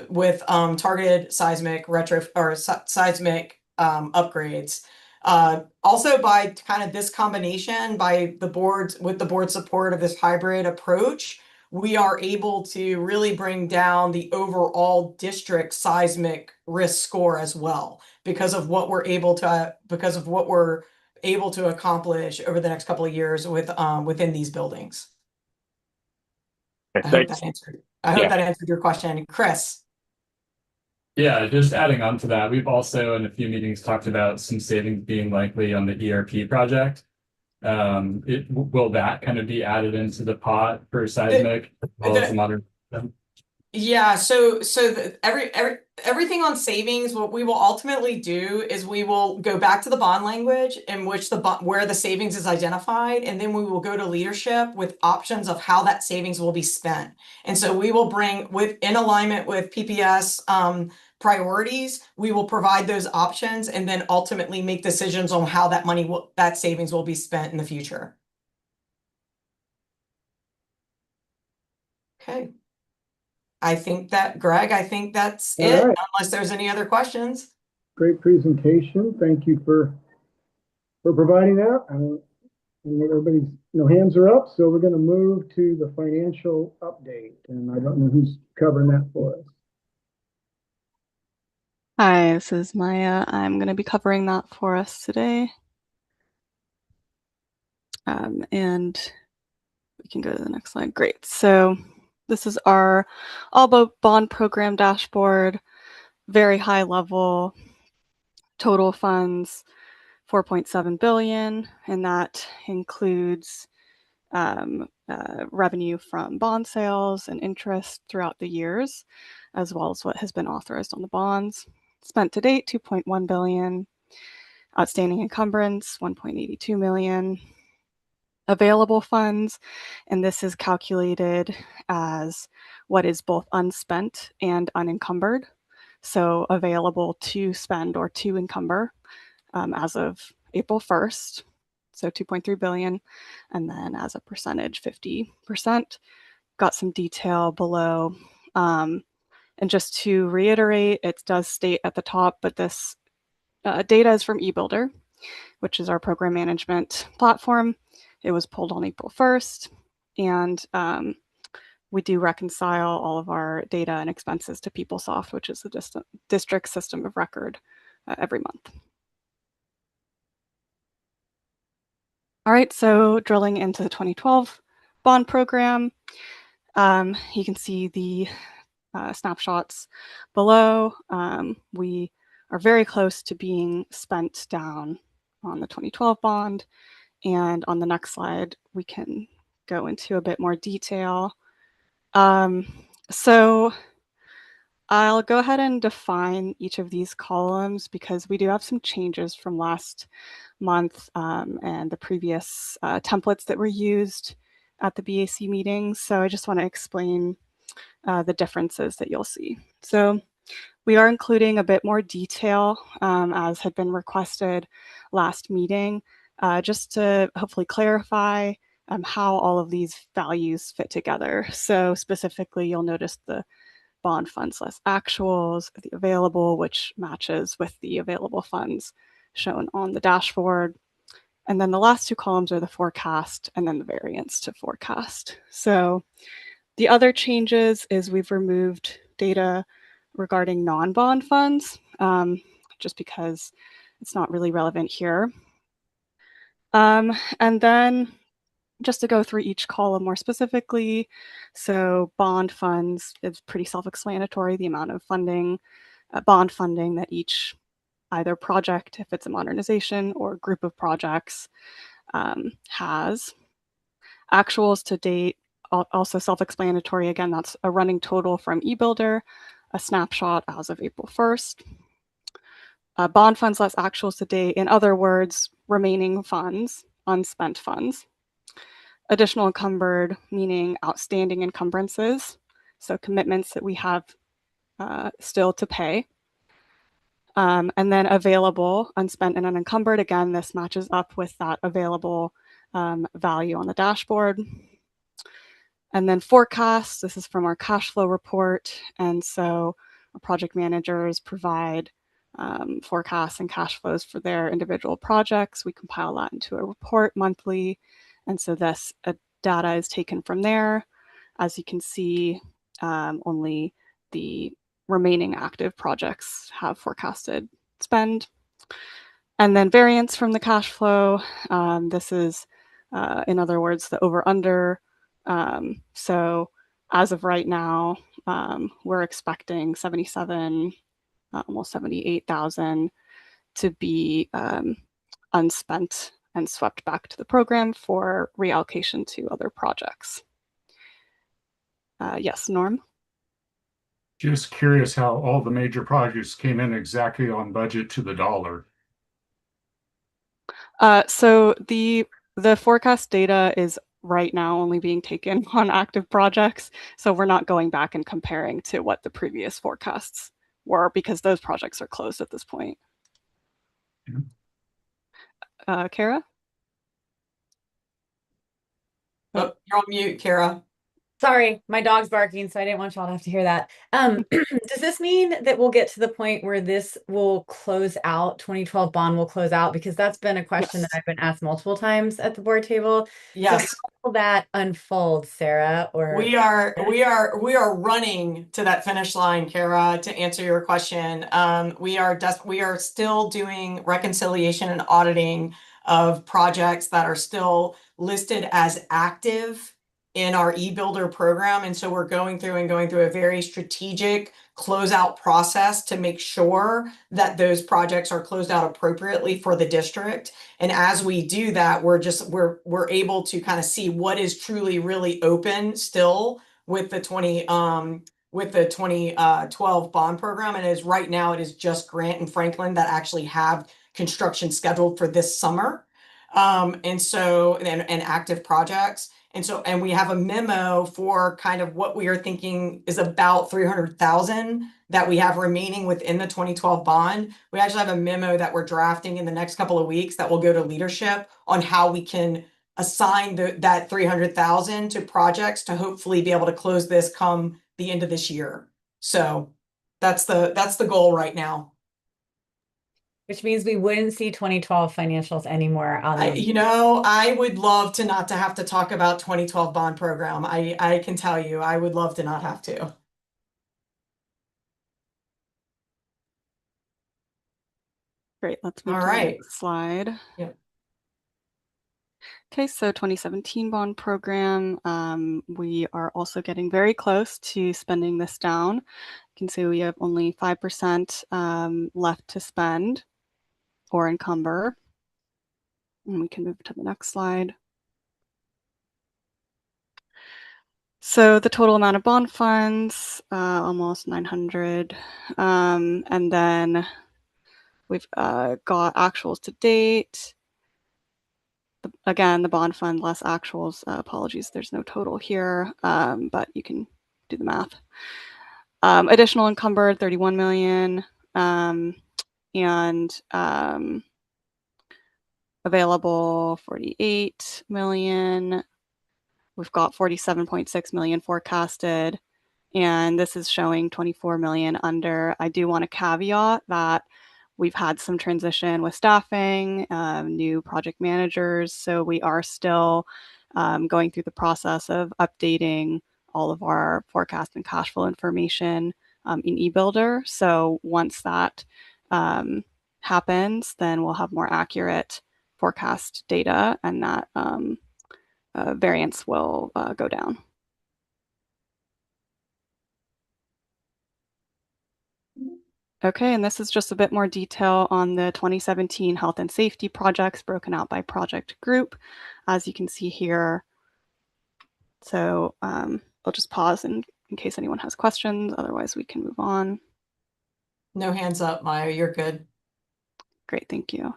with targeted seismic seismic upgrades. Also by kind of this combination with the board support of this hybrid approach, we are able to really bring down the overall district seismic risk score as well because of what we're able to accomplish over the next couple of years within these buildings. I hope that answered your question, Chris. Yeah, just adding on to that, we've also in a few meetings talked about some savings being likely on the ERP project. Will that kind of be added into the pot for seismic as well as the modern system? Yeah, so everything on savings, what we will ultimately do is we will go back to the bond language in which where the savings is identified, and then we will go to leadership with options of how that savings will be spent. And so we will bring in alignment with PPS priorities, we will provide those options and then ultimately make decisions on how that savings will be spent in the future. Okay. Greg, I think that's it, unless there's any other questions. Great presentation. Thank you for providing that. Everybody's hands are up, so we're going to move to the financial update. And I don't know who's covering that for us. Hi, this is Maya. I'm going to be covering that for us today. And we can go to the next slide. Great. So this is our all bond program dashboard, very high level, total funds, 4.7 billion, and that includes revenue from bond sales and interest throughout the years, as well as what has been authorized on the bonds. Spent to date, 2.1 billion. Outstanding encumbrance, 1.82 million. Available funds, and this is calculated as what is both unspent and unencumbered. So available to spend or to encumber as of April 1st, so 2.3 billion, and then as a percentage, 50%. Got some detail below. And just to reiterate, it does state at the top, but this data is from eBuilder, which is our program management platform. It was pulled on April 1st, and we do reconcile all of our data and expenses to PeopleSoft, which is the district system of record every month. All right, so drilling into the 2012 bond program, you can see the snapshots below. We are very close to being spent down on the 2012 bond. And on the next slide, we can go into a bit more detail. So I'll go ahead and define each of these columns because we do have some changes from last month and the previous templates that were used at the BAC meetings. So I just want to explain the differences that you'll see. So we are including a bit more detail as had been requested last meeting, just to hopefully clarify how all of these values fit together. So specifically, you'll notice the bond funds less actuals, the available, which matches with the available funds shown on the dashboard. And then the last two columns are the forecast and then the variance to forecast. So the other changes is we've removed data regarding non-bond funds, just because it's not really relevant here. And then just to go through each column more specifically, so bond funds is pretty self-explanatory, the amount of funding, bond funding that each either project, if it's a modernization, or group of projects has. Actuals to date, also self-explanatory. Again, that's a running total from eBuilder, a snapshot as of April 1st. Bond funds less actuals to date, in other words, remaining funds, unspent funds. Additional encumbered, meaning outstanding encumbrances, so commitments that we have still to pay. And then available, unspent and unencumbered. Again, this matches up with that available value on the dashboard. And then forecast, this is from our cash flow report. And so our project managers provide forecasts and cash flows for their individual projects. We compile that into a report monthly. And so this data is taken from there. As you can see, only the remaining active projects have forecasted spend. And then variance from the cash flow. This is, in other words, the over-under. So as of right now, we're expecting 77, almost 78,000 to be unspent and swept back to the program for reallocation to other projects. Yes, Norm? Just curious how all the major projects came in exactly on budget to the dollar. So the forecast data is right now only being taken on active projects. So we're not going back and comparing to what the previous forecasts were because those projects are closed at this point. Kara? Oh, you're on mute, Kara. Sorry, my dog's barking, so I didn't want y'all to have to hear that. Does this mean that we'll get to the point where this will close out, 2012 bond will close out? Because that's been a question that I've been asked multiple times at the board table. Yes. So how will that unfold, Sarah? Or We are running to that finish line, Kara, to answer your question. We are still doing reconciliation and auditing of projects that are still listed as active in our eBuilder program. And so we're going through a very strategic closeout process to make sure that those projects are closed out appropriately for the district. And as we do that, we're able to kind of see what is truly really open still with the 2012 bond program. And right now it is just Grant and Franklin that actually have construction scheduled for this summer. And active projects. And we have a memo for kind of what we are thinking is about 300,000 that we have remaining within the 2012 bond. We actually have a memo that we're drafting in the next couple of weeks that will go to leadership on how we can assign that 300,000 to projects to hopefully be able to close this come the end of this year. So that's the goal right now. Which means we wouldn't see 2012 financials anymore. I would love to not to have to talk about 2012 bond program. I can tell you, I would love to not have to. Great, let's move All to the right. next slide. Yep. Okay, so 2017 bond program, we are also getting very close to spending this down. You can see we have only 5% left to spend or encumber. And we can move to the next slide. So the total amount of bond funds, almost 900. And then we've got actuals to date. Again, the bond fund less actuals. Apologies, there's no total here, but you can do the math. Additional encumbered, 31 million. And available, 48 million. We've got 47.6 million forecasted, and this is showing 24 million under. I do want to caveat that we've had some transition with staffing, new project managers, so we are still going through the process of updating all of our forecast and cash flow information in eBuilder. So once that happens, then we'll have more accurate forecast data, and that variance will go down. Okay, and this is just a bit more detail on the 2017 health and safety projects broken out by project group, as you can see here. So I'll just pause in case anyone has questions. Otherwise, we can move on. No hands up, Maya, you're good. Great, thank you.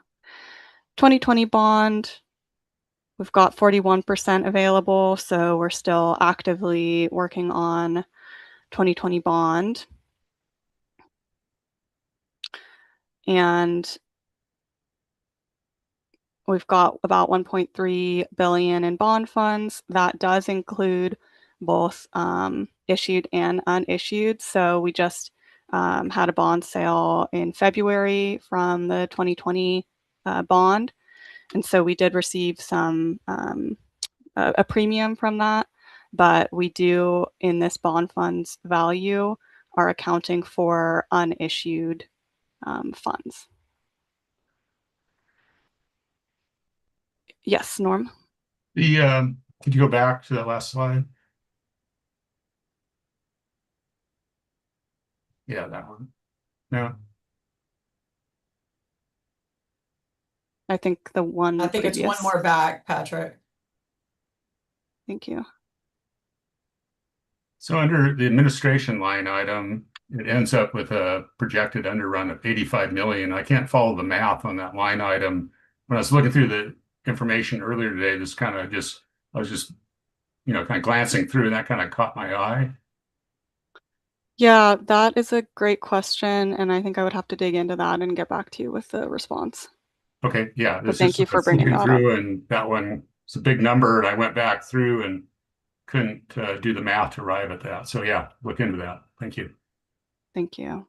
2020 bond, we've got 41% available, so we're still actively working on 2020 bond. And we've got about 1.3 billion in bond funds. That does include both issued and unissued. So we just had a bond sale in February from the 2020 bond. And so we did receive some a premium from that, but we do in this bond funds value are accounting for unissued funds. Yes, Norm. Could you go back to that last slide? Yeah, that one. No. I think the one I think previous. it's one more back, Patrick. Thank you. So under the administration line item, it ends up with a projected underrun of 85 million. I can't follow the math on that line item. When I was looking through the information earlier today, I was just, kind of glancing through, and that kind of caught my eye. Yeah, that is a great question, and I think I would have to dig into that and get back to you with the response. Okay, yeah. But thank you for bringing that up. And that one was a big number, and I went back through and couldn't do the math to arrive at that. So yeah, look into that. Thank you. Thank you.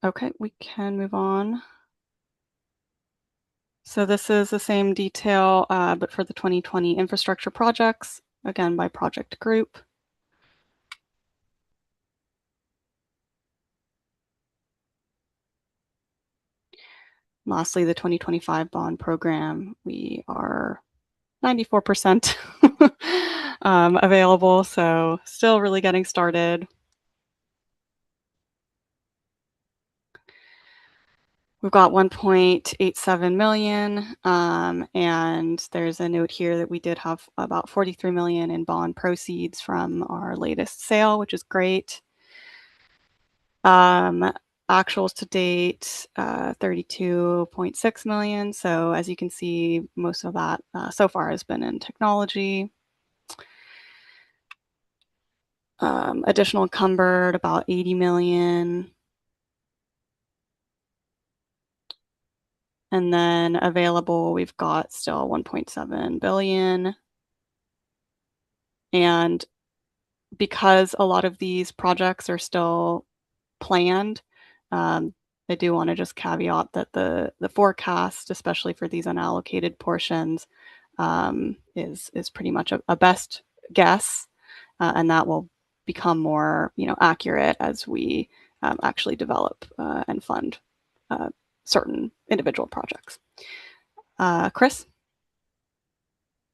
Okay, we can move on. So this is the same detail, but for the 2020 infrastructure projects, again by project group. Lastly, the 2025 bond program, we are 94% available, so still really getting started. We've got 1.87 million, and there's a note here that we did have about 43 million in bond proceeds from our latest sale, which is great. Actuals to date, 32.6 million. So as you can see, most of that so far has been in technology. Additional encumbered about 80 million. And then available, we've got still 1.7 billion. And because a lot of these projects are still planned, I do want to just caveat that the forecast, especially for these unallocated portions, is pretty much a best guess, and that will become more accurate as we actually develop and fund certain individual projects. Chris?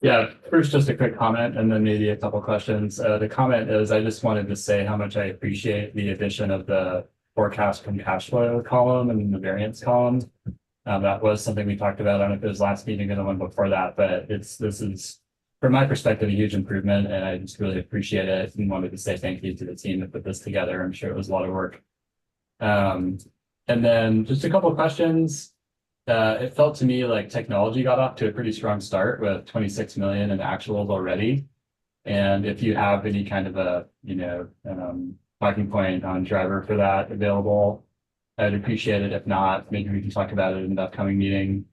Yeah, first just a quick comment and then maybe a couple questions. The comment is I just wanted to say how much I appreciate the addition of the forecast from cash flow column and the variance column. That was something we talked about. I don't know if it was last meeting or the one before that, but this is from my perspective a huge improvement, and I just really appreciate it and wanted to say thank you to the team that put this together. I'm sure it was a lot of work. And then just a couple of questions. It felt to me like technology got off to a pretty strong start with 26 million in actuals already. And if you have any kind of a, talking point on driver for that available, I'd appreciate it. If not, maybe we can talk about it in the upcoming meeting.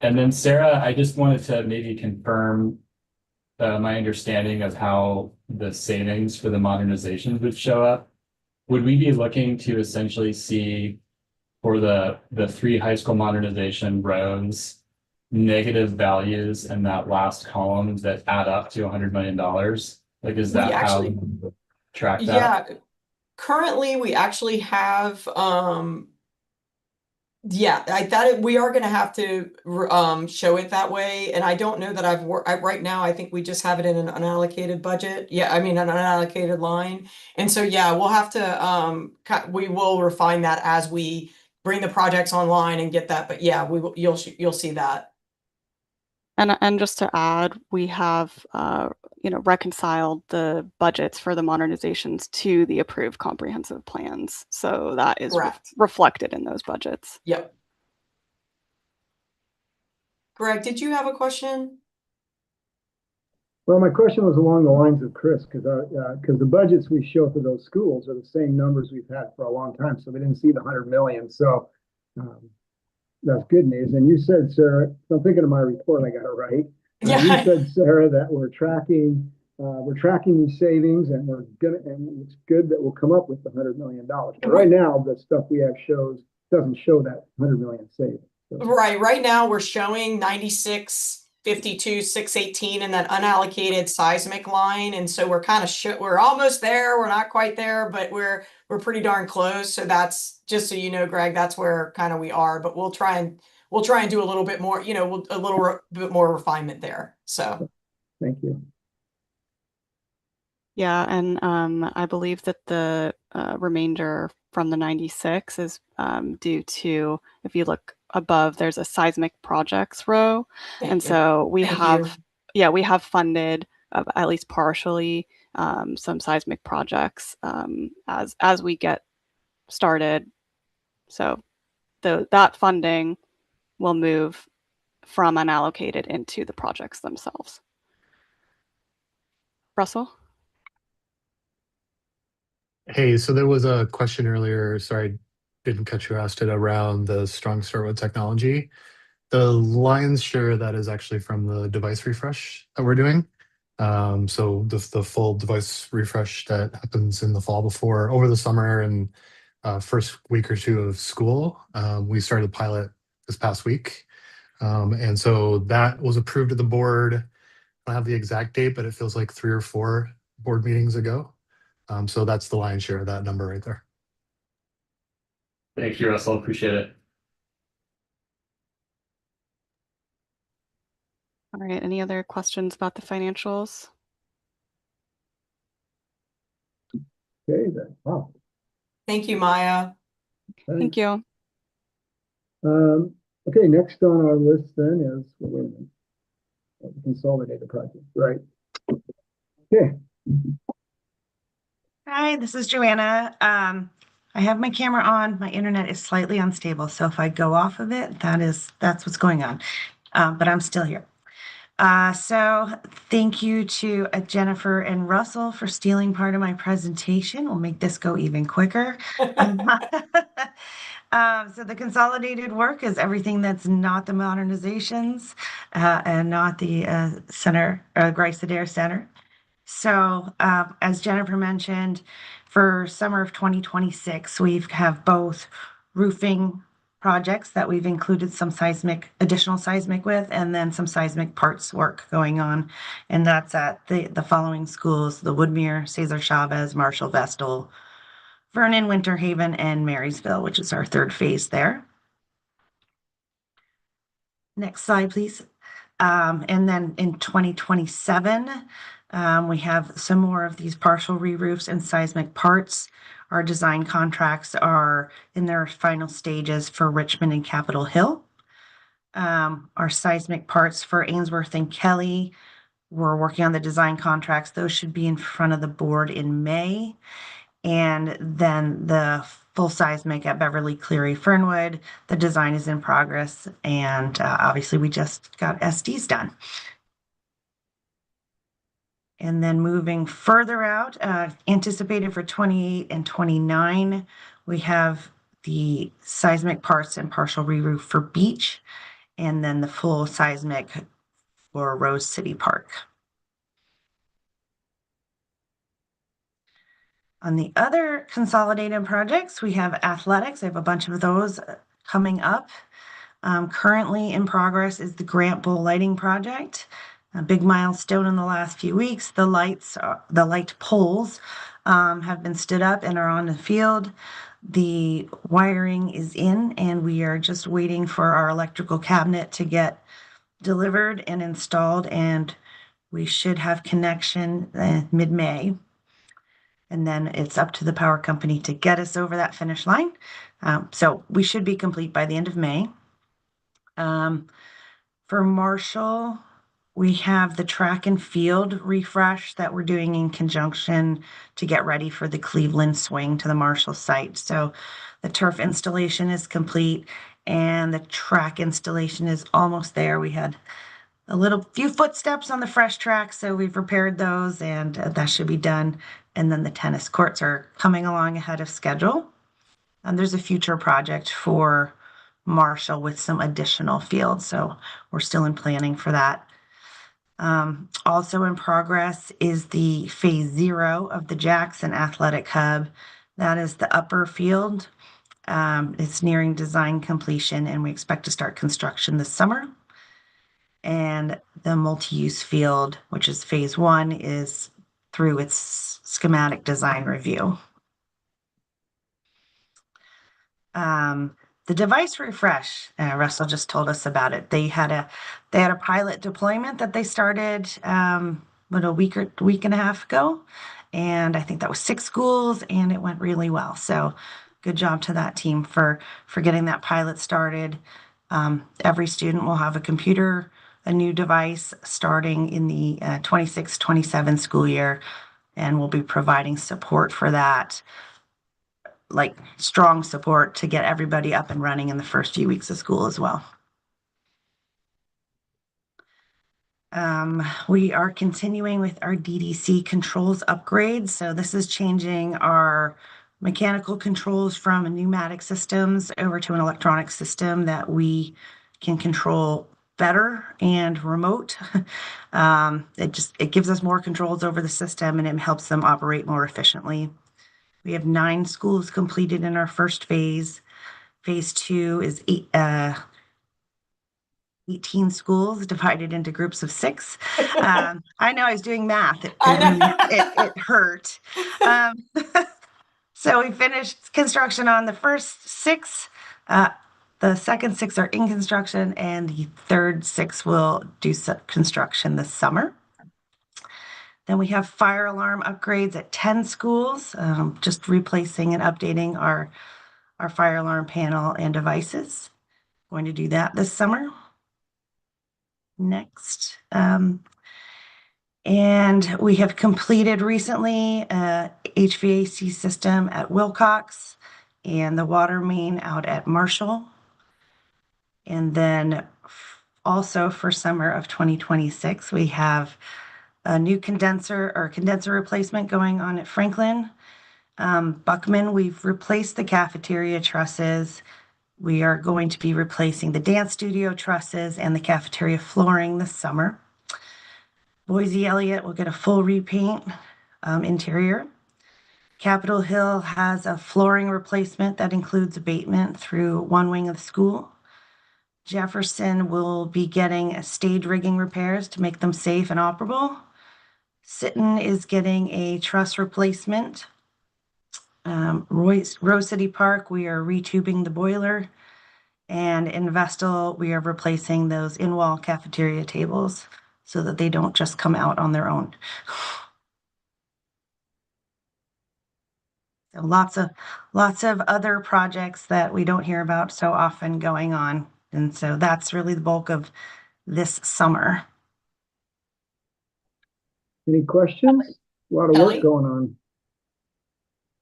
And then Sarah, I just wanted to maybe confirm my understanding of how the savings for the modernization would show up. Would we be looking to essentially see for the 3 high school modernization rows, negative values in that last column that add up to $100 million? Like, is that how you track that? Yeah, currently we actually have, I thought we are going to have to show it that way. And I don't know that I've worked right now. I think we just have it in an unallocated budget. Yeah, I mean, an unallocated line. And so, yeah, we'll have to, we will refine that as we bring the projects online and get that. But yeah, you'll see that. And just to add, we have reconciled the budgets for the modernizations to the approved comprehensive plans. So that is reflected in those budgets. Yep. Greg, did you have a question? Well, my question was along the lines of Chris, because the budgets we show for those schools are the same numbers we've had for a long time, so we didn't see the 100 million. So that's good news. And you said, Sarah, so I'm thinking of my report, I got it right. Yeah. You said, Sarah, that we're tracking these savings, and and it's good that we'll come up with the $100 million. But right now, the stuff we have doesn't show that 100 million savings. So. Right now we're showing 96. 52, 618 in that unallocated seismic line. And so we're kind of we're almost there. We're not quite there, but we're pretty darn close. So that's just so you know, Greg, that's where kind of we are, but we'll try and do a little bit more, a little bit more refinement there. So thank you. Yeah, and I believe that the remainder from the 96 is due to, if you look above, there's a seismic projects row. So we have funded at least partially some seismic projects as we get started. So that funding will move from unallocated into the projects themselves. Russell? Hey, so there was a question earlier, sorry, I didn't catch who asked it, around the strong start with technology. The lion's share of that is actually from the device refresh that we're doing. So the full device refresh that happens in the fall over the summer and first week or 2 of school. We started the pilot this past week. And so that was approved at the board. I don't have the exact date, but it feels like 3 or 4 board meetings ago. So that's the lion's share of that number right there. Thank you, Russell. Appreciate it. All right. Any other questions about the financials? Okay, then. Wow. Thank you, Maya. Thank you. Okay, next on our list then is wait a minute. The consolidated project, right? Okay. Hi, this is Joanna. I have my camera on. My internet is slightly unstable, so if I go off of it, that's what's going on. But I'm still here. So thank you to Jennifer and Russell for stealing part of my presentation. We'll make this go even quicker. So the consolidated work is everything that's not the modernizations and not the center, Grice Adair Center. So as Jennifer mentioned, for summer of 2026, we have both roofing projects that we've included some additional seismic with, and then some seismic parts work going on. And that's at the following schools: the Woodmere, Cesar Chavez, Marshall, Vestal, Vernon, Winter Haven, and Marysville, which is our third phase there. Next slide, please. And then in 2027, we have some more of these partial re-roofs and seismic parts. Our design contracts are in their final stages for Richmond and Capitol Hill. Our seismic parts for Ainsworth and Kelly, we're working on the design contracts. Those should be in front of the board in May. And then the full seismic at Beverly, Cleary, Fernwood, the design is in progress. And obviously we just got SDs done. And then moving further out, anticipated for 28 and 29, we have the seismic parts and partial re-roof for Beach, and then the full seismic for Rose City Park. On the other consolidated projects, we have athletics. I have a bunch of those coming up. Currently in progress is the Grant Bowl lighting project. A big milestone in the last few weeks. The light poles have been stood up and are on the field. The wiring is in, and we are just waiting for our electrical cabinet to get delivered and installed, and we should have connection mid-May. And then it's up to the power company to get us over that finish line. So we should be complete by the end of May. For Marshall, we have the track and field refresh that we're doing in conjunction to get ready for the Cleveland swing to the Marshall site. So the turf installation is complete and the track installation is almost there. We had a few footsteps on the fresh track, so we've repaired those, and that should be done. And then the tennis courts are coming along ahead of schedule. And there's a future project for Marshall with some additional fields, so we're still in planning for that. Also in progress is the phase 0 of the Jackson Athletic Hub. That is the upper field. It's nearing design completion, and we expect to start construction this summer. And the multi-use field, which is phase 1, is through its schematic design review. The device refresh, Russell just told us about it. They had a pilot deployment that they started a week and a half ago, and I think that was 6 schools, and it went really well. So good job to that team for getting that pilot started. Every student will have a new device starting in the 26-27 school year, and we'll be providing support for that, like strong support to get everybody up and running in the first few weeks of school as well. We are continuing with our DDC controls upgrades. So this is changing our mechanical controls from pneumatic systems over to an electronic system that we can control better and remote. It gives us more controls over the system, and it helps them operate more efficiently. We have 9 schools completed in our first phase. Phase 2 is 18 schools divided into groups of 6. I know I was doing math. It hurt. So we finished construction on the first 6. The second 6 are in construction, and the third 6 will do construction this summer. Then we have fire alarm upgrades at 10 schools, just replacing and updating our fire alarm panel and devices. Going to do that this summer. Next. And we have completed recently a HVAC system at Wilcox, and the water main out at Marshall. And then also for summer of 2026, we have a new condenser replacement going on at Franklin. Buckman, we've replaced the cafeteria trusses. We are going to be replacing the dance studio trusses and the cafeteria flooring this summer. Boise Elliott will get a full repaint interior. Capitol Hill has a flooring replacement that includes abatement through one wing of the school. Jefferson will be getting stage rigging repairs to make them safe and operable. Sitton is getting a truss replacement. Rose City Park, we are retubing the boiler. And in Vestal, we are replacing those in-wall cafeteria tables so that they don't just come out on their own. So lots of other projects that we don't hear about so often going on. And so that's really the bulk of this summer. Any questions? A lot of Kelly? work going on.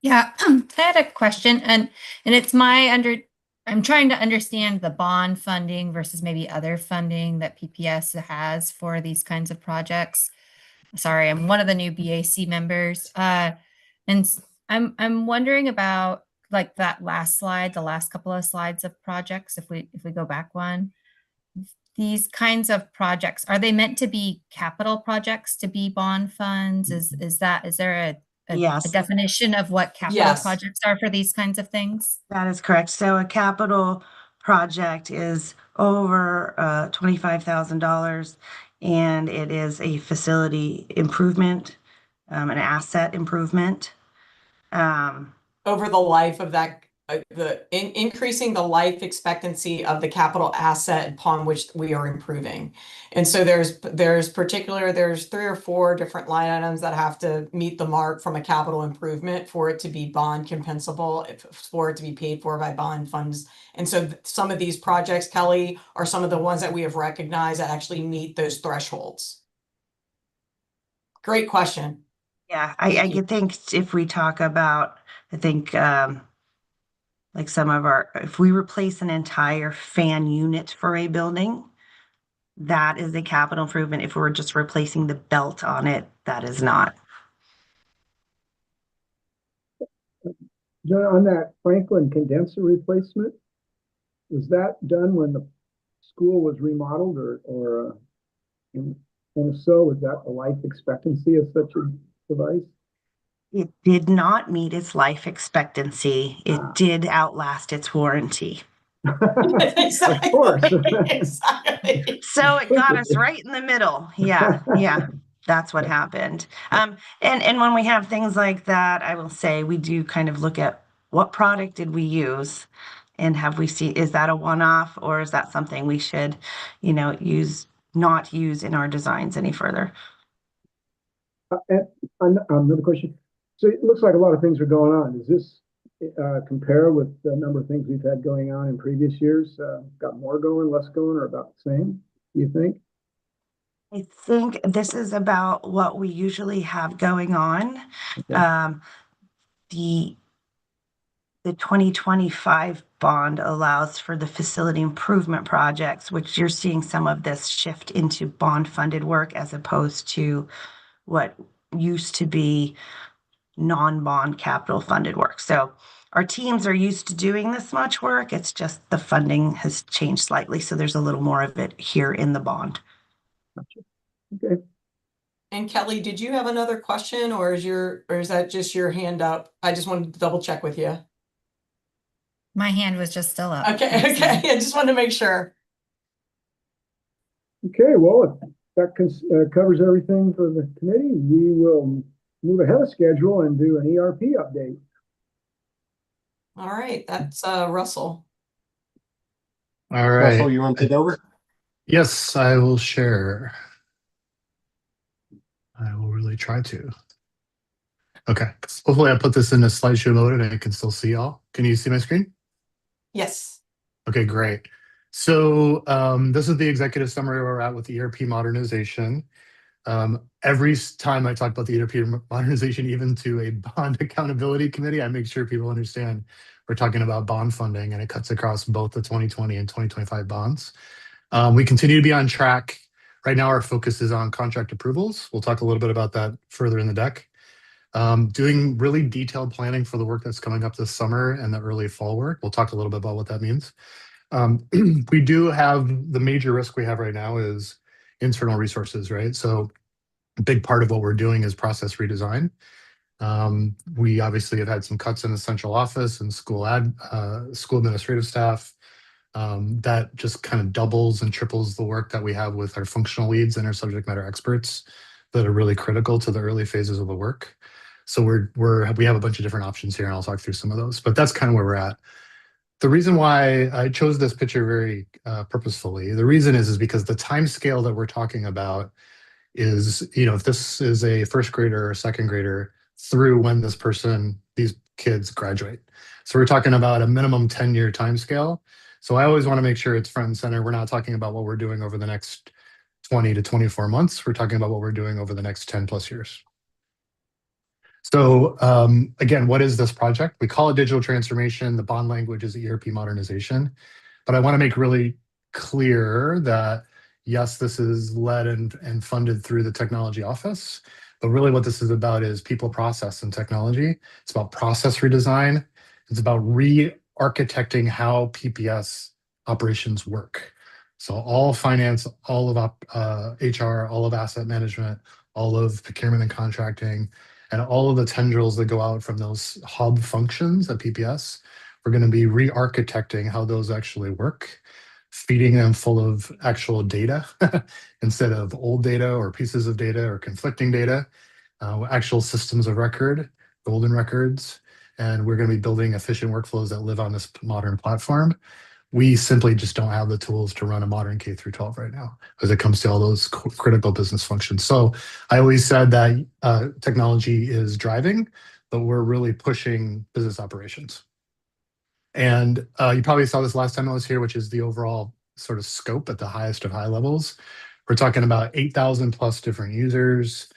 Yeah, I had a question, and it's I'm trying to understand the bond funding versus maybe other funding that PPS has for these kinds of projects. Sorry, I'm one of the new BAC members. And I'm wondering about like that last slide, the last couple of slides of projects, if we go back one. These kinds of projects, are they meant to be capital projects to be bond funds? Is there a Yes. definition of what capital Yes. projects are for these kinds of things? That is correct. So a capital project is over $25,000, and it is a facility improvement, an asset improvement. Over the life of that, increasing the life expectancy of the capital asset upon which we are improving. And so there's 3 or 4 different line items that have to meet the mark from a capital improvement for it to be bond compensable, for it to be paid for by bond funds. And so some of these projects, Kelly, are some of the ones that we have recognized that actually meet those thresholds. Great question. Yeah, I think if we talk about, I think like if we replace an entire fan unit for a building, that is a capital improvement. If we're just replacing the belt on it, that is not. On that Franklin condenser replacement, was that done when the school was remodeled, or and if so, was that the life expectancy of such a device? It did not meet its life expectancy. It did outlast its warranty. Of course. Exactly. So it got us right in the middle. Yeah, that's what happened. And when we have things like that, I will say we do kind of look at what product did we use, and is that a one-off, or is that something we should, not use in our designs any further? And another question. So it looks like a lot of things are going on. Does this compare with the number of things we've had going on in previous years? Got more going, less going, or about the same, do you think? I think this is about what we usually have going on. Okay. The 2025 bond allows for the facility improvement projects, which you're seeing some of this shift into bond funded work as opposed to what used to be non-bond capital funded work. So our teams are used to doing this much work. It's just the funding has changed slightly. So there's a little more of it here in the bond. Gotcha. Okay. And Kelly, did you have another question, or is that just your hand up? I just wanted to double check with you. My hand was just still up. Okay. I just wanted to make sure. Okay, well, if that covers everything for the committee, we will move ahead of schedule and do an ERP update. All right, that's Russell. All right. Russell, you want to take over? Yes, I will share. I will really try to. Okay. Hopefully I put this in a slideshow mode and I can still see y'all. Can you see my screen? Yes. Okay, great. So this is the executive summary where we're at with ERP modernization. Every time I talk about the ERP modernization, even to a bond accountability committee, I make sure people understand we're talking about bond funding, and it cuts across both the 2020 and 2025 bonds. We continue to be on track. Right now, our focus is on contract approvals. We'll talk a little bit about that further in the deck. Doing really detailed planning for the work that's coming up this summer and the early fall work. We'll talk a little bit about what that means. We do have the major risk we have right now is internal resources, right? So a big part of what we're doing is process redesign. We obviously have had some cuts in the central office and school administrative staff. That just kind of doubles and triples the work that we have with our functional leads and our subject matter experts that are really critical to the early phases of the work. So we have a bunch of different options here, and I'll talk through some of those, but that's kind of where we're at. The reason why I chose this picture very purposefully, the reason is because the time scale that we're talking about is, if this is a first grader or a second grader through when these kids graduate. So we're talking about a minimum 10-year time scale. So I always want to make sure it's front and center. We're not talking about what we're doing over the next 20 to 24 months. We're talking about what we're doing over the next 10 plus years. So again, what is this project? We call it digital transformation. The bond language is ERP modernization. But I want to make really clear that, yes, this is led and funded through the technology office. But really what this is about is people, process, and technology. It's about process redesign. It's about re-architecting how PPS operations work. So all finance, all of HR, all of asset management, all of procurement and contracting, and all of the tendrils that go out from those hub functions at PPS, we're going to be re-architecting how those actually work, feeding them full of actual data instead of old data or pieces of data or conflicting data, actual systems of record, golden records, and we're going to be building efficient workflows that live on this modern platform. We simply just don't have the tools to run a modern K through 12 right now as it comes to all those critical business functions. So I always said that technology is driving, but we're really pushing business operations. And you probably saw this last time I was here, which is the overall sort of scope at the highest of high levels. We're talking about 8,000 plus different users,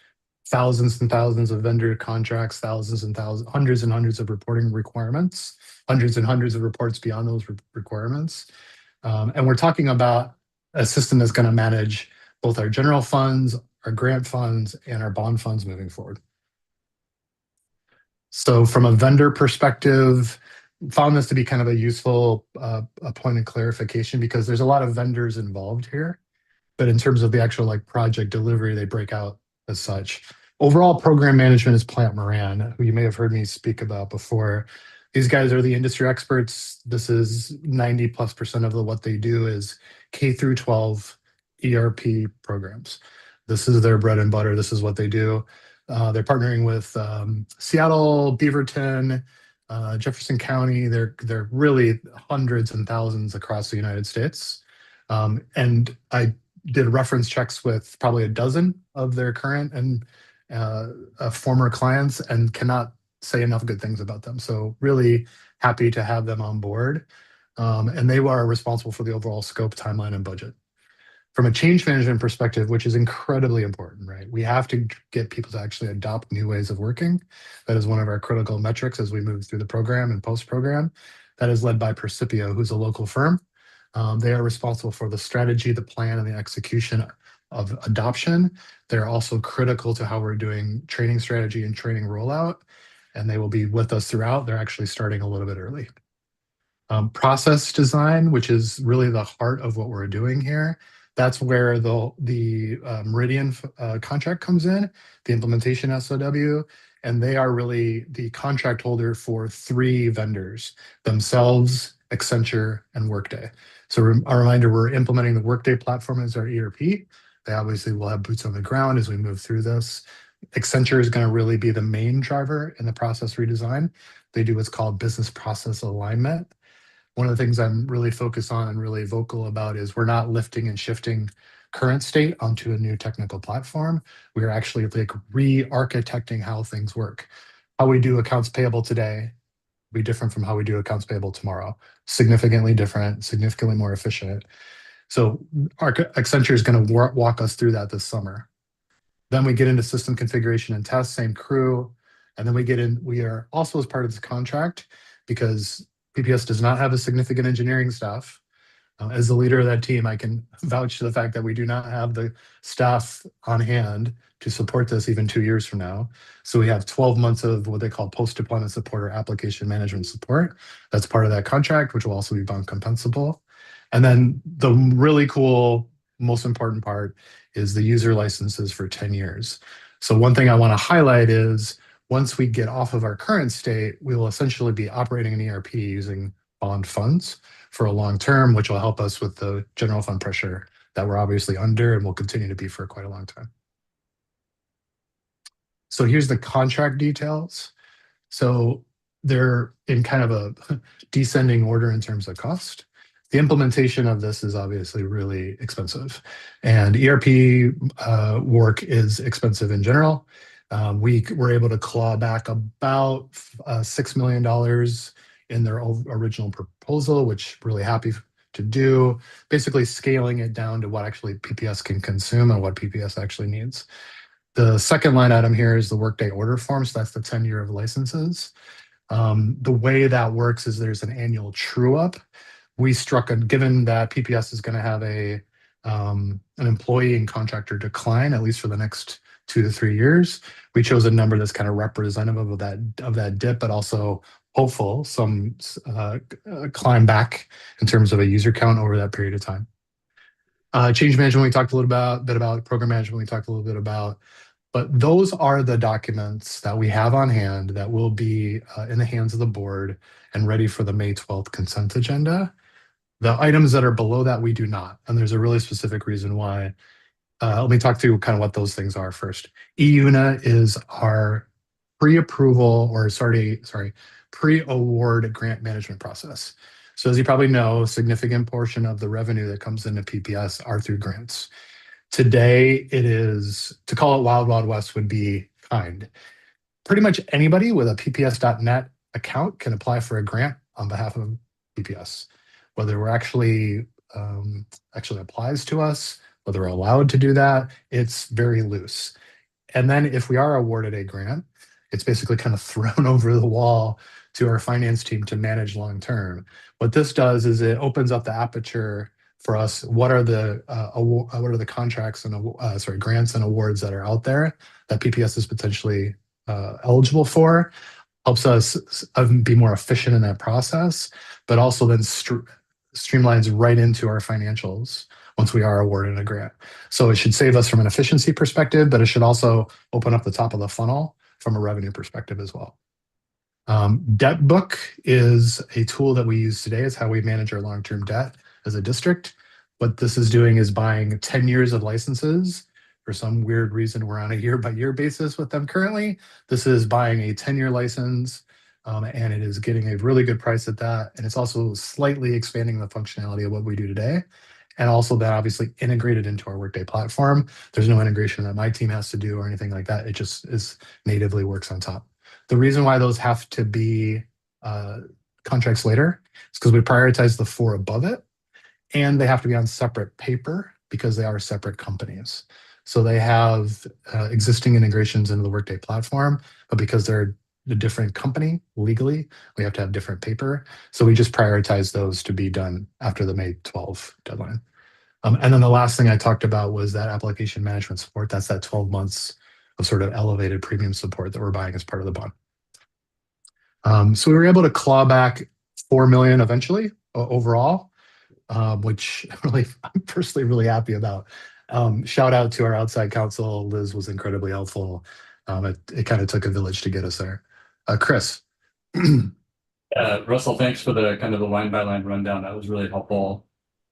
thousands and thousands of vendor contracts, thousands and thousands, hundreds and hundreds of reporting requirements, hundreds and hundreds of reports beyond those requirements. And we're talking about a system that's going to manage both our general funds, our grant funds, and our bond funds moving forward. So from a vendor perspective, found this to be kind of a useful point of clarification because there's a lot of vendors involved here. But in terms of the actual project delivery, they break out as such. Overall program management is Plant Moran, who you may have heard me speak about before. These guys are the industry experts. This is 90+% of what they do is K through 12 ERP programs. This is their bread and butter. This is what they do. They're partnering with Seattle, Beaverton, Jefferson County. They're really hundreds and thousands across the United States. And I did reference checks with probably a dozen of their current and former clients and cannot say enough good things about them. So really happy to have them on board. And they are responsible for the overall scope, timeline, and budget. From a change management perspective, which is incredibly important, right? We have to get people to actually adopt new ways of working. That is one of our critical metrics as we move through the program and post-program. That is led by Percipio, who's a local firm. They are responsible for the strategy, the plan, and the execution of adoption. They're also critical to how we're doing training strategy and training rollout, and they will be with us throughout. They're actually starting a little bit early. Process design, which is really the heart of what we're doing here. That's where the Meridian contract comes in, the implementation SOW, and they are really the contract holder for 3 vendors, themselves, Accenture, and Workday. So a reminder, we're implementing the Workday platform as our ERP. They obviously will have boots on the ground as we move through this. Accenture is going to really be the main driver in the process redesign. They do what's called business process alignment. One of the things I'm really focused on and really vocal about is we're not lifting and shifting current state onto a new technical platform. We are actually re-architecting how things work. How we do accounts payable today will be different from how we do accounts payable tomorrow. Significantly different, significantly more efficient. So Accenture is going to walk us through that this summer. Then we get into system configuration and test, same crew. And then we are also as part of this contract, because PPS does not have a significant engineering staff. As the leader of that team, I can vouch to the fact that we do not have the staff on hand to support this even 2 years from now. So we have 12 months of what they call post-deployment support or application management support. That's part of that contract, which will also be bond compensable. And then the really cool, most important part is the user licenses for 10 years. So one thing I want to highlight is once we get off of our current state, we will essentially be operating an ERP using bond funds for a long term, which will help us with the general fund pressure that we're obviously under and will continue to be for quite a long time. So here's the contract details. So they're in kind of a descending order in terms of cost. The implementation of this is obviously really expensive, and ERP work is expensive in general. We were able to claw back about $6 million in their original proposal, which really happy to do, basically scaling it down to what actually PPS can consume and what PPS actually needs. The second line item here is the Workday order form. So that's the 10-year of licenses. The way that works is there's an annual true up. Given that PPS is going to have an employee and contractor decline, at least for the next 2 to 3 years, we chose a number that's kind of representative of that dip, but also hopeful some climb back in terms of a user count over that period of time. Change management, we talked a little bit about program management, we talked a little bit about, but those are the documents that we have on hand that will be in the hands of the board and ready for the May 12th consent agenda. The items that are below that, we do not. And there's a really specific reason why. Let me talk through kind of what those things are first. eUNA is our pre-approval or pre-award grant management process. So as you probably know, a significant portion of the revenue that comes into PPS are through grants. Today, to call it Wild Wild West would be kind. Pretty much anybody with a pps.net account can apply for a grant on behalf of PPS. Whether we're actually applies to us, whether we're allowed to do that, it's very loose. And then if we are awarded a grant, it's basically kind of thrown over the wall to our finance team to manage long term. What this does is it opens up the aperture for us. What are the contracts and grants and awards that are out there that PPS is potentially eligible for? Helps us be more efficient in that process, but also then streamlines right into our financials once we are awarded a grant. So it should save us from an efficiency perspective, but it should also open up the top of the funnel from a revenue perspective as well. Debt book is a tool that we use today. It's how we manage our long-term debt as a district. What this is doing is buying 10 years of licenses. For some weird reason, we're on a year-by-year basis with them currently. This is buying a 10-year license, and it is getting a really good price at that. And it's also slightly expanding the functionality of what we do today. And also that obviously integrated into our Workday platform. There's no integration that my team has to do or anything like that. It just natively works on top. The reason why those have to be contracts later is because we prioritize the 4 above it, and they have to be on separate paper because they are separate companies. So they have existing integrations into the Workday platform, but because they're a different company legally, we have to have different paper. So we just prioritize those to be done after the May 12 deadline. And then the last thing I talked about was that application management support. That's that 12 months of sort of elevated premium support that we're buying as part of the bond. So we were able to claw back $4 million eventually overall, which I'm personally really happy about. Shout out to our outside counsel. Liz was incredibly helpful. It kind of took a village to get us there. Chris. Russell, thanks for the kind of the line by line rundown. That was really helpful.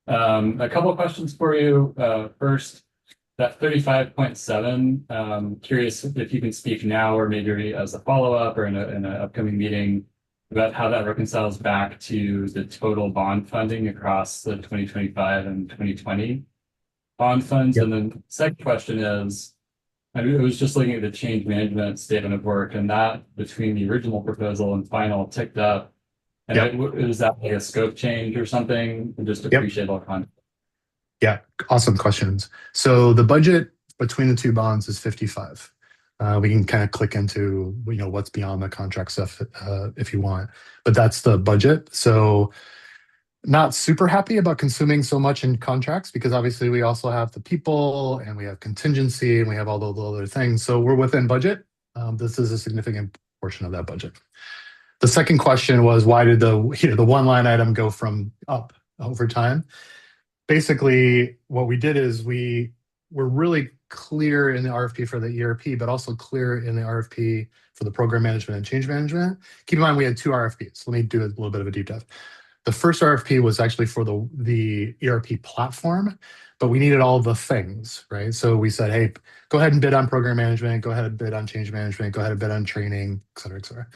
A couple of questions for you. First, that 35.7, curious if you can speak now or maybe as a follow-up or in an upcoming meeting about how that reconciles back to the total bond funding across the 2025 and 2020 bond funds. Yep. And then second question is, I was just looking at the change management statement of work, and that between the original proposal and final ticked up. And yep. Was that like a scope change or something? I just appreciate all context. Yeah, awesome questions. So the budget between the two bonds is 55. We can kind of click into what's beyond the contract stuff if you want, but that's the budget. So not super happy about consuming so much in contracts because obviously we also have the people and we have contingency and we have all those other things. So we're within budget. This is a significant portion of that budget. The second question was why did the one line item go from up over time? Basically, what we did is we were really clear in the RFP for the ERP, but also clear in the RFP for the program management and change management. Keep in mind, we had two RFPs. Let me do a little bit of a deep dive. The first RFP was actually for the ERP platform, but we needed all the things, right? So we said, hey, go ahead and bid on program management, go ahead and bid on change management, go ahead and bid on training, et cetera, et cetera.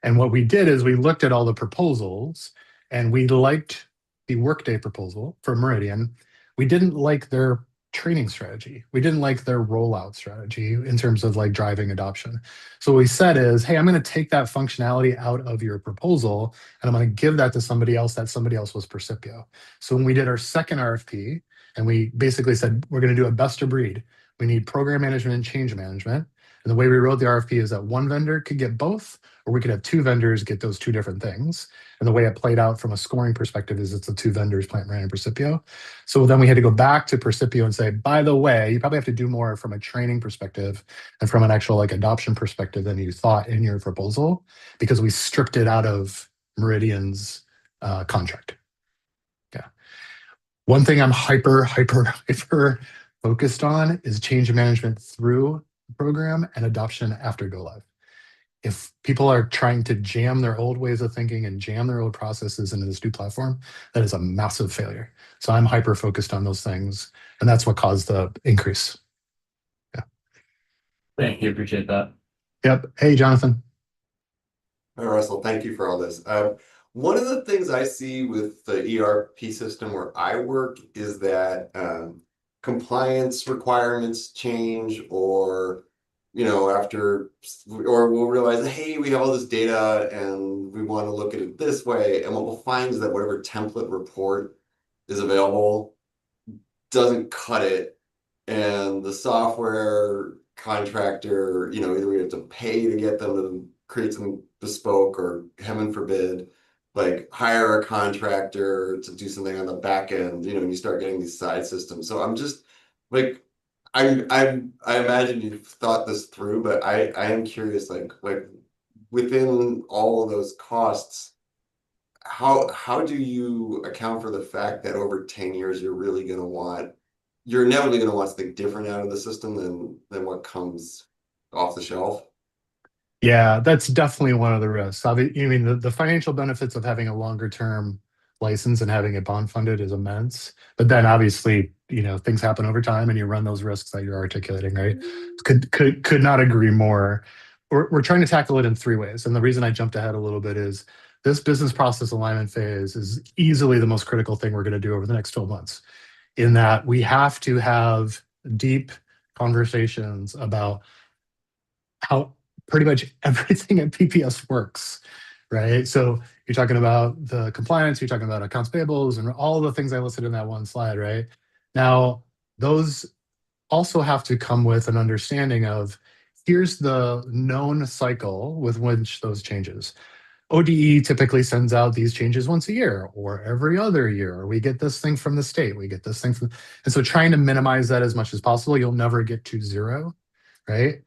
And what we did is we looked at all the proposals and we liked the Workday proposal for Meridian. We didn't like their training strategy. We didn't like their rollout strategy in terms of like driving adoption. So what we said is, hey, I'm going to take that functionality out of your proposal and I'm going to give that to somebody else. That somebody else was Percipio. So when we did our second RFP and we basically said, we're going to do a best of breed. We need program management and change management. And the way we wrote the RFP is that one vendor could get both, or we could have two vendors get those two different things. And the way it played out from a scoring perspective is it's the two vendors, Plant Moran and Percipio. So then we had to go back to Percipio and say, by the way, you probably have to do more from a training perspective and from an actual like adoption perspective than you thought in your proposal, because we stripped it out of Meridian's contract. Yeah. One thing I'm hyper focused on is change management through the program and adoption after go live. If people are trying to jam their old ways of thinking and jam their old processes into this new platform, that is a massive failure. So I'm hyper focused on those things, and that's what caused the increase. Yeah. Thank you. Appreciate that. Yep. Hey, Jonathan. Hi, Russell. Thank you for all this. One of the things I see with the ERP system where I work is that compliance requirements change, or after, or we'll realize, hey, we have all this data and we want to look at it this way. And what we'll find is that whatever template report is available doesn't cut it. And the software contractor, either we have to pay to get them to create something bespoke, or heaven forbid, like hire a contractor to do something on the back end, and you start getting these side systems. So I'm just like, I imagine you've thought this through, but I am curious, like within all of those costs, how do you account for the fact that over 10 years you're inevitably going to want something different out of the system than what comes off the shelf? Yeah, that's definitely one of the risks. You mean the financial benefits of having a longer term license and having it bond funded is immense. But then obviously, things happen over time and you run those risks that you're articulating, right? Could not agree more. We're trying to tackle it in three ways. And the reason I jumped ahead a little bit is this business process alignment phase is easily the most critical thing we're going to do over the next 12 months. In that we have to have deep conversations about how pretty much everything at PPS works, right? So you're talking about the compliance, you're talking about accounts payables, and all the things I listed in that one slide, right? Now, those also have to come with an understanding of here's the known cycle with which those changes. ODE typically sends out these changes once a year or every other year, or we get this thing from the state, we get this thing from, and so trying to minimize that as much as possible, you'll never get to zero, right?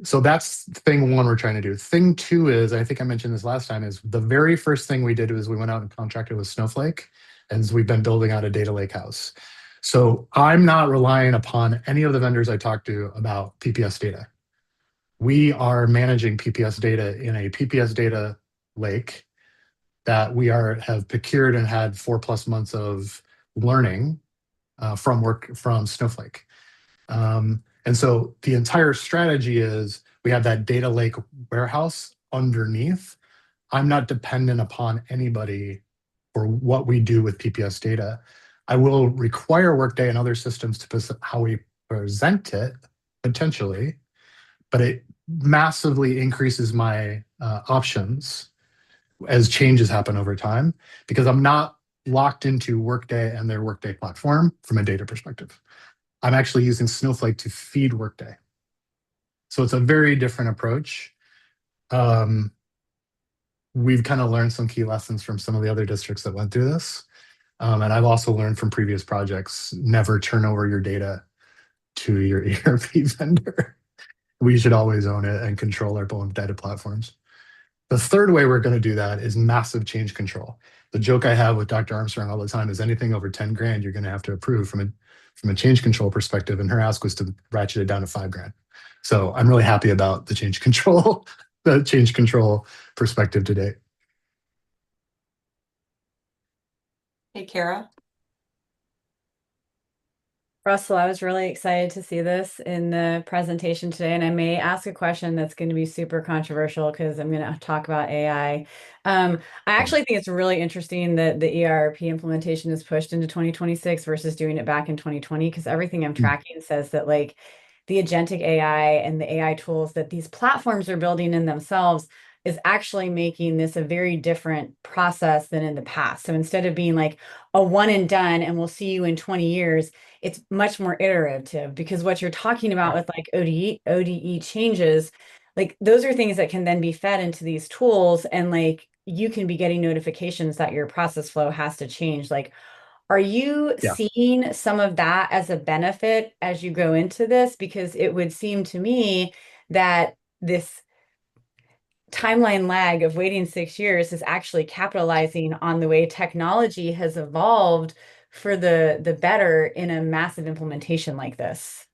So that's thing one we're trying to do. Thing two is, I think I mentioned this last time, is the very first thing we did was we went out and contracted with Snowflake, and we've been building out a data lake house. So I'm not relying upon any of the vendors I talked to about PPS data. We are managing PPS data in a PPS data lake that we have procured and had 4+ months of learning from Snowflake. And so the entire strategy is we have that data lake warehouse underneath. I'm not dependent upon anybody for what we do with PPS data. I will require Workday and other systems to how we present it potentially, but it massively increases my options as changes happen over time because I'm not locked into Workday and their Workday platform from a data perspective. I'm actually using Snowflake to feed Workday. So it's a very different approach. We've kind of learned some key lessons from some of the other districts that went through this. And I've also learned from previous projects, never turn over your data to your ERP vendor. We should always own it and control our own data platforms. The third way we're going to do that is massive change control. The joke I have with Dr. Armstrong all the time is anything over 10 grand, you're going to have to approve from a change control perspective. And her ask was to ratchet it down to 5 grand. So I'm really happy about the change control, the change control perspective today. Hey, Kara. Russell, I was really excited to see this in the presentation today, and I may ask a question that's going to be super controversial because I'm going to talk about AI. I actually think it's really interesting that the ERP implementation is pushed into 2026 versus doing it back in 2020, because everything I'm tracking says that like the agentic AI and the AI tools that these platforms are building in themselves is actually making this a very different process than in the past. So instead of being like a one and done and we'll see you in 20 years, it's much more iterative, because what you're talking about with like ODE changes, like those are things that can then be fed into these tools, and like you can be getting notifications that your process flow has to change. Like, are you seeing some of that as a benefit as you go into this? Because it would seem to me that this timeline lag of waiting 6 years is actually capitalizing on the way technology has evolved for the better in a massive implementation like this.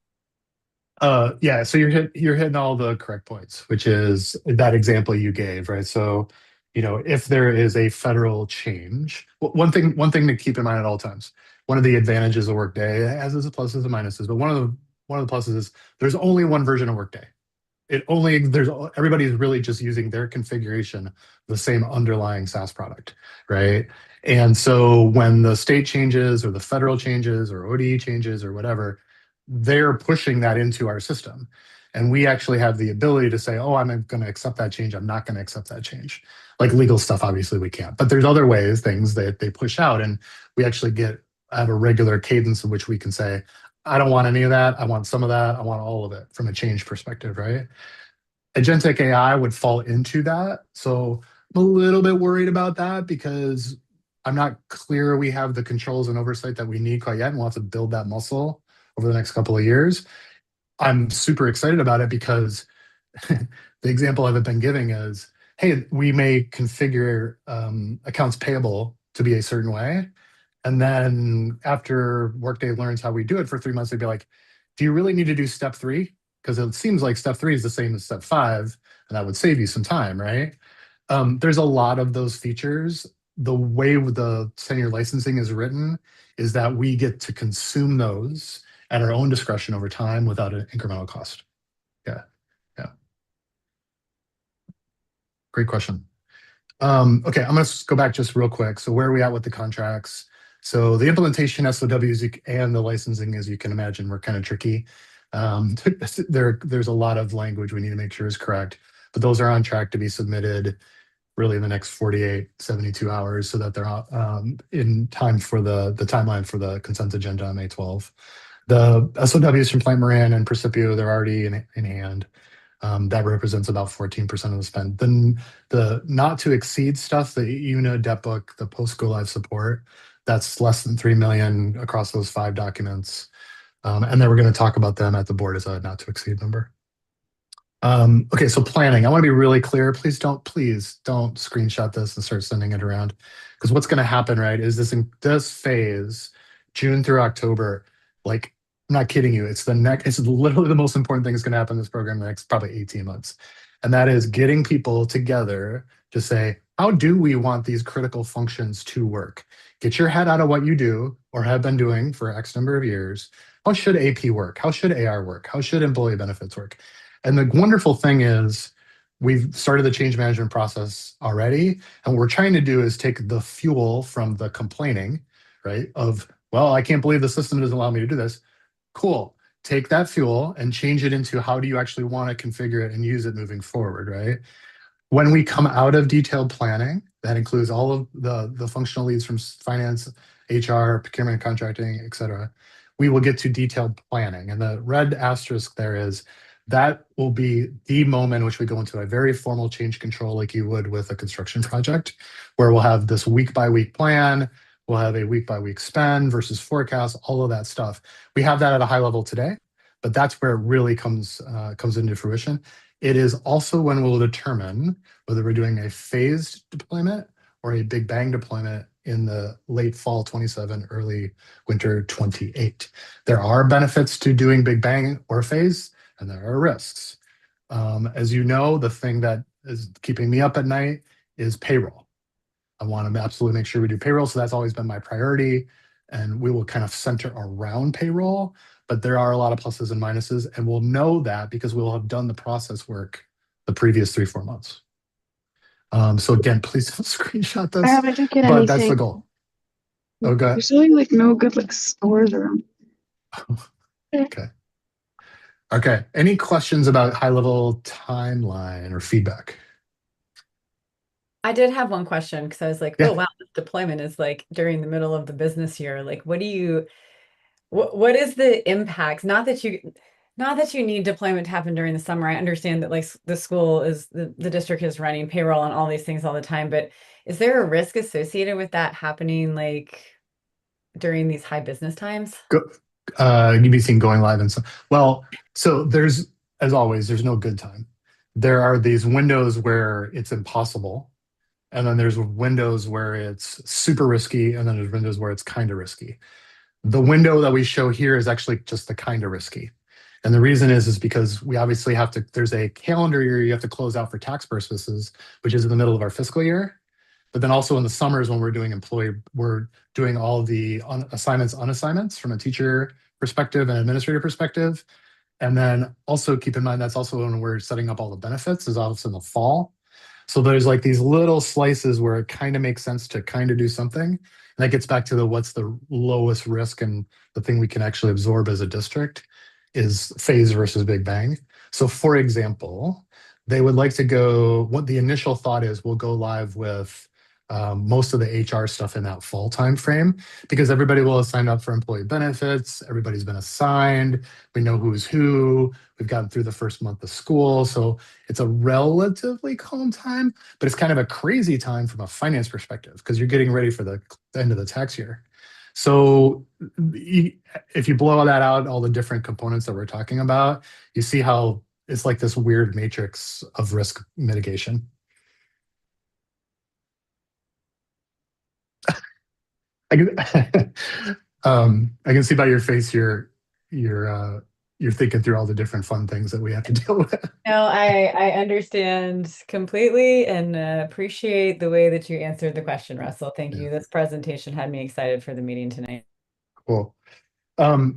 Yeah, so you're hitting all the correct points, which is that example you gave, right? So, if there is a federal change, one thing to keep in mind at all times, one of the advantages of Workday, as is the pluses and minuses, but one of the pluses is there's only one version of Workday. Everybody's really just using their configuration, the same underlying SaaS product, right? And so when the state changes or the federal changes or ODE changes or whatever, they're pushing that into our system. And we actually have the ability to say, oh, I'm going to accept that change. I'm not going to accept that change. Like legal stuff, obviously we can't. But there's other ways, things that they push out. And we actually have a regular cadence in which we can say, I don't want any of that. I want some of that. I want all of it from a change perspective, right? Agentic AI would fall into that. So I'm a little bit worried about that because I'm not clear we have the controls and oversight that we need quite yet, and we'll have to build that muscle over the next couple of years. I'm super excited about it because the example I've been giving is, hey, we may configure accounts payable to be a certain way. And then after Workday learns how we do it for 3 months, they'd be like, do you really need to do step 3? Because it seems like step 3 is the same as step 5, and that would save you some time, right? There's a lot of those features. The way the senior licensing is written is that we get to consume those at our own discretion over time without an incremental cost. Yeah. Great question. Okay, I'm going to go back just real quick. So where are we at with the contracts? So the implementation SOWs and the licensing, as you can imagine, were kind of tricky. There's a lot of language we need to make sure is correct, but those are on track to be submitted really in the next 48, 72 hours so that they're in time for the timeline for the consent agenda on May 12. The SOWs from Plant Moran and Precipio, they're already in hand. That represents about 14% of the spend. Then the not to exceed stuff, the EUNA, debt book, the post go live support, that's less than 3 million across those 5 documents. And then we're going to talk about them at the board as a not to exceed number. Okay, so planning. I want to be really clear. Please don't screenshot this and start sending it around. Because what's going to happen, right, is this phase, June through October, like, I'm not kidding you. It's literally the most important thing that's going to happen in this program in the next probably 18 months. And that is getting people together to say, how do we want these critical functions to work? Get your head out of what you do or have been doing for X number of years. How should AP work? How should AR work? How should employee benefits work? And the wonderful thing is we've started the change management process already. And what we're trying to do is take the fuel from the complaining, right? Of, well, I can't believe the system doesn't allow me to do this. Cool. Take that fuel and change it into how do you actually want to configure it and use it moving forward, right? When we come out of detailed planning, that includes all of the functional leads from finance, HR, procurement, contracting, et cetera. we will get to detailed planning. And the red asterisk there is that will be the moment in which we go into a very formal change control like you would with a construction project, where we'll have this week by week plan, we'll have a week by week spend versus forecast, all of that stuff. We have that at a high level today, but that's where it really comes into fruition. It is also when we'll determine whether we're doing a phased deployment or a big bang deployment in the late fall 27, early winter 28. There are benefits to doing big bang or phase, and there are risks. As you know, the thing that is keeping me up at night is payroll. I want to absolutely make sure we do payroll, so that's always been my priority, and we will kind of center around payroll, but there are a lot of pluses and minuses, and we'll know that because we'll have done the process work the previous 3-4 months. So again, please don't screenshot this, I haven't get but anything. that's the goal. Oh, go ahead. You're selling like no good like stores around. Okay. Okay. Any questions about high level timeline or feedback? I did have one question because I was like, Yeah. oh wow, this deployment is like during the middle of the business year. Like, what is the impact? Not that you need deployment to happen during the summer. I understand that like the school is the district is running payroll and all these things all the time, but is there a risk associated with that happening like during these high business times? You be seen going live and so well. So there's, as always, there's no good time. There are these windows where it's impossible, and then there's windows where it's super risky, and then there's windows where it's kind of risky. The window that we show here is actually just the kind of risky. And the reason is because we obviously have to, there's a calendar year you have to close out for tax purposes, which is in the middle of our fiscal year. But then also in the summers when we're doing all of the unassignments from a teacher perspective and administrator perspective. And then also keep in mind, that's also when we're setting up all the benefits is also in the fall. So there's like these little slices where it kind of makes sense to kind of do something. And that gets back to what's the lowest risk and the thing we can actually absorb as a district is phase versus big bang. So for example, they would like to go, what the initial thought is, we'll go live with most of the HR stuff in that fall timeframe because everybody will have signed up for employee benefits. Everybody's been assigned. We know who's who. We've gotten through the first month of school. So it's a relatively calm time, but it's kind of a crazy time from a finance perspective because you're getting ready for the end of the tax year. So if you blow that out, all the different components that we're talking about, you see how it's like this weird matrix of risk mitigation. I can see by your face you're thinking through all the different fun things that we have to deal with. No, I understand completely and appreciate the way that you answered the question, Russell. Thank you. This presentation had me excited for the meeting tonight. Cool. Part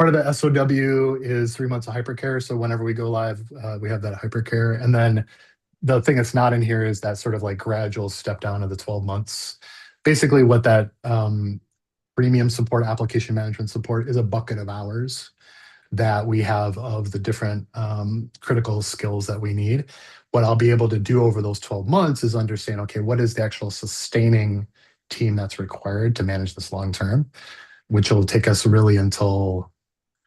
of the SOW is 3 months of hypercare. So whenever we go live, we have that hypercare. And then the thing that's not in here is that sort of like gradual step down of the 12 months. Basically what that premium support, application management support is a bucket of hours that we have of the different critical skills that we need. What I'll be able to do over those 12 months is understand, okay, what is the actual sustaining team that's required to manage this long term, which will take us really until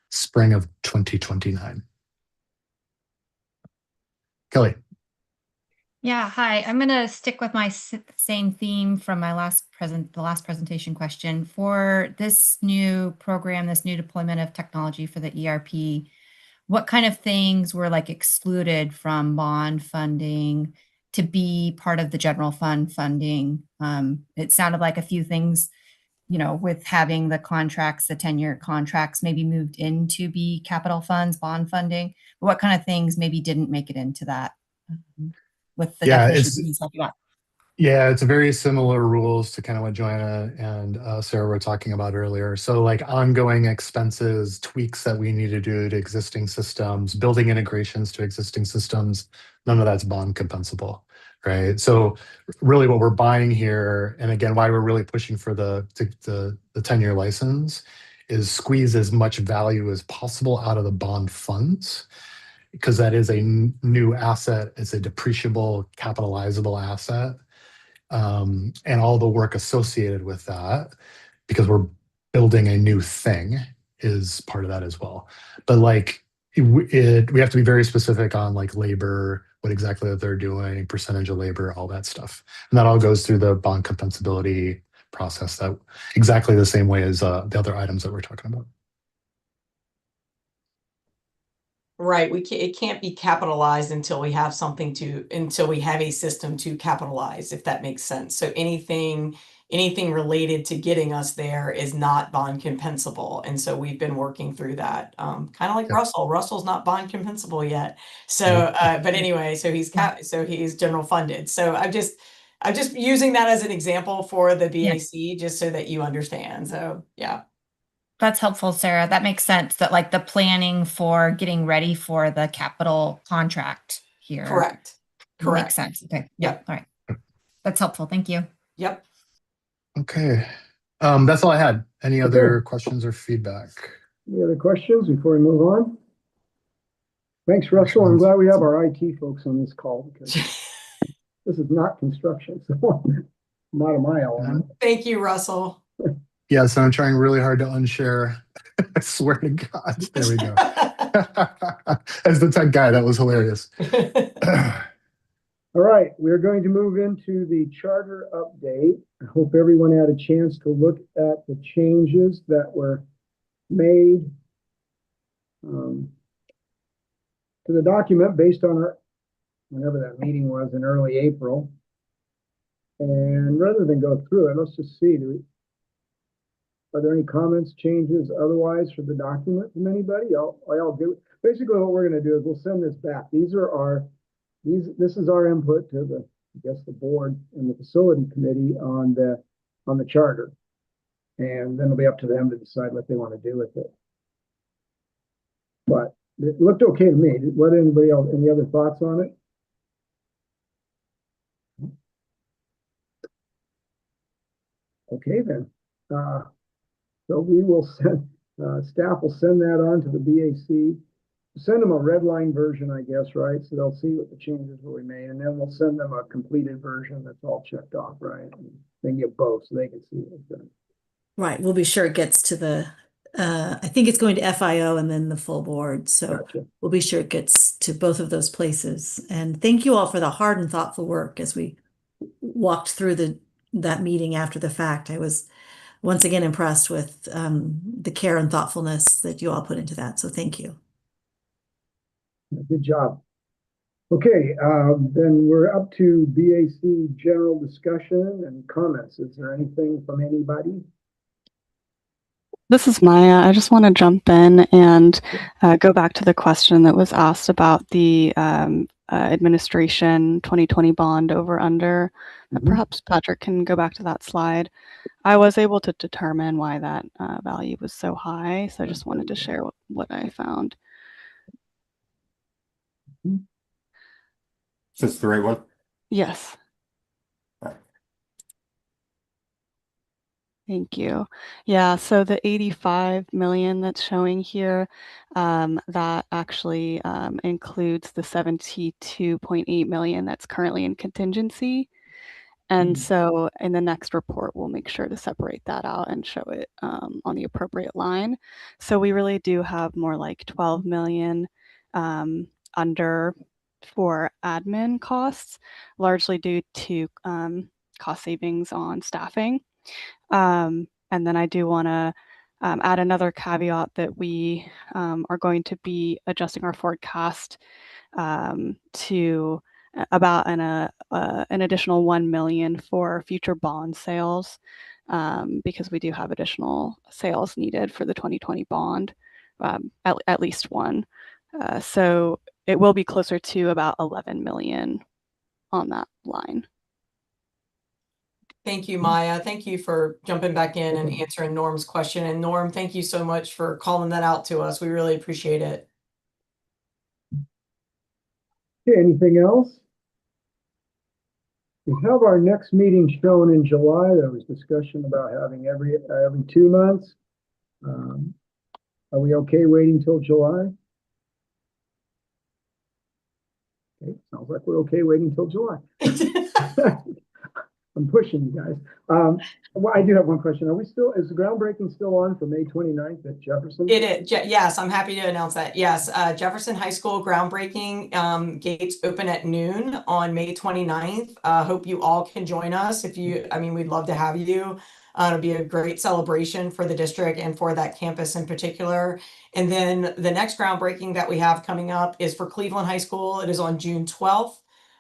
spring of 2029. Kelly. Yeah, hi. I'm going to stick with my same theme from my the last presentation question. For this new program, this new deployment of technology for the ERP, what kind of things were like excluded from bond funding to be part of the general fund funding? It sounded like a few things, you know, with having the contracts, the 10-year contracts maybe moved into be capital funds, bond funding. What kind of things maybe didn't make it into that? With the definitions and stuff like that. Yeah, it's very similar rules to kind of what Joanna and Sarah were talking about earlier. So like ongoing expenses, tweaks that we need to do to existing systems, building integrations to existing systems, none of that's bond compensable, right? So really what we're buying here, and again, why we're really pushing for the 10-year license is squeeze as much value as possible out of the bond funds, because that is a new asset. It's a depreciable, capitalizable asset. And all the work associated with that, because we're building a new thing, is part of that as well. But like we have to be very specific on like labor, what exactly that they're doing, percentage of labor, all that stuff. And that all goes through the bond compensability process, that exactly the same way as the other items that we're talking about. Right, it can't be capitalized until we have until we have a system to capitalize, if that makes sense. So anything related to getting us there is not bond compensable. And so we've been working through that. Kind of like Russell. Russell's not bond compensable yet. So, but anyway, so he's general funded. So I'm just using that as an example for the BAC, just so that you understand. So yeah. That's helpful, Sarah. That makes sense, that like the planning for getting ready for the capital contract here. Correct. Makes sense. Okay. Yep. All right. That's helpful. Thank you. Yep. Okay. That's all I had. Any other questions or feedback? Any other questions before we move on? Thanks, Russell. I'm glad we have our IT folks on this call, because this is not construction, so I'm out of my element. Thank you, Russell. Yeah, so I'm trying really hard to unshare. I swear to God. There we go. As the tech guy, that was hilarious. All right, we're going to move into the charter update. I hope everyone had a chance to look at the changes that were made to the document based on whenever that meeting was in early April. And rather than go through it, let's just see, are there any comments, changes, otherwise for the document from anybody? I'll do. Basically, what we're going to do is we'll send this back. This is our input to the board and the facility committee on the charter, and then it'll be up to them to decide what they want to do with it. But it looked okay to me. What anybody else? Any other thoughts on it? Okay then. So we will send, staff will send that on to the BAC, send them a red line version, I guess, right? So they'll see what the changes will be made, and then we'll send them a completed version that's all checked off, right? And they can get both so they can see what's done. Right, we'll be sure it gets to the, I think it's going to FIO and then the full board. So Gotcha. we'll be sure it gets to both of those places. And thank you all for the hard and thoughtful work as we walked through that meeting after the fact. I was once again impressed with the care and thoughtfulness that you all put into that. So thank you. Good job. Okay, then we're up to BAC general discussion and comments. Is there anything from anybody? This is Maya. I just want to jump in and go back to the question that was asked about the administration 2020 bond over under. Perhaps Patrick can go back to that slide. I was able to determine why that value was so high, so I just wanted to share what I found. Is this the right one? Yes. Thank you. Yeah, so the 85 million that's showing here, that actually includes the 72.8 million that's currently in contingency. And so in the next report, we'll make sure to separate that out and show it on the appropriate line. So we really do have more like 12 million under for admin costs, largely due to cost savings on staffing. And then I do want to add another caveat that we are going to be adjusting our forecast to about an additional 1 million for future bond sales, because we do have additional sales needed for the 2020 bond, at least one. So it will be closer to about 11 million on that line. Thank you, Maya. Thank you for jumping back in and answering Norm's question. And Norm, thank you so much for calling that out to us. We really appreciate it. Okay, anything else? We have our next meeting shown in July. There was discussion about having every 2 months. Are we okay waiting till July? Okay, sounds like we're okay waiting till July. I'm pushing you guys. Well, I do have one question. Is the groundbreaking still on for May 29th at Jefferson? It is, yes, I'm happy to announce that. Yes, Jefferson High School groundbreaking, gates open at noon on May 29th. Hope you all can join us. We'd love to have you. It'll be a great celebration for the district and for that campus in particular. And then the next groundbreaking that we have coming up is for Cleveland High School. It is on June 12th.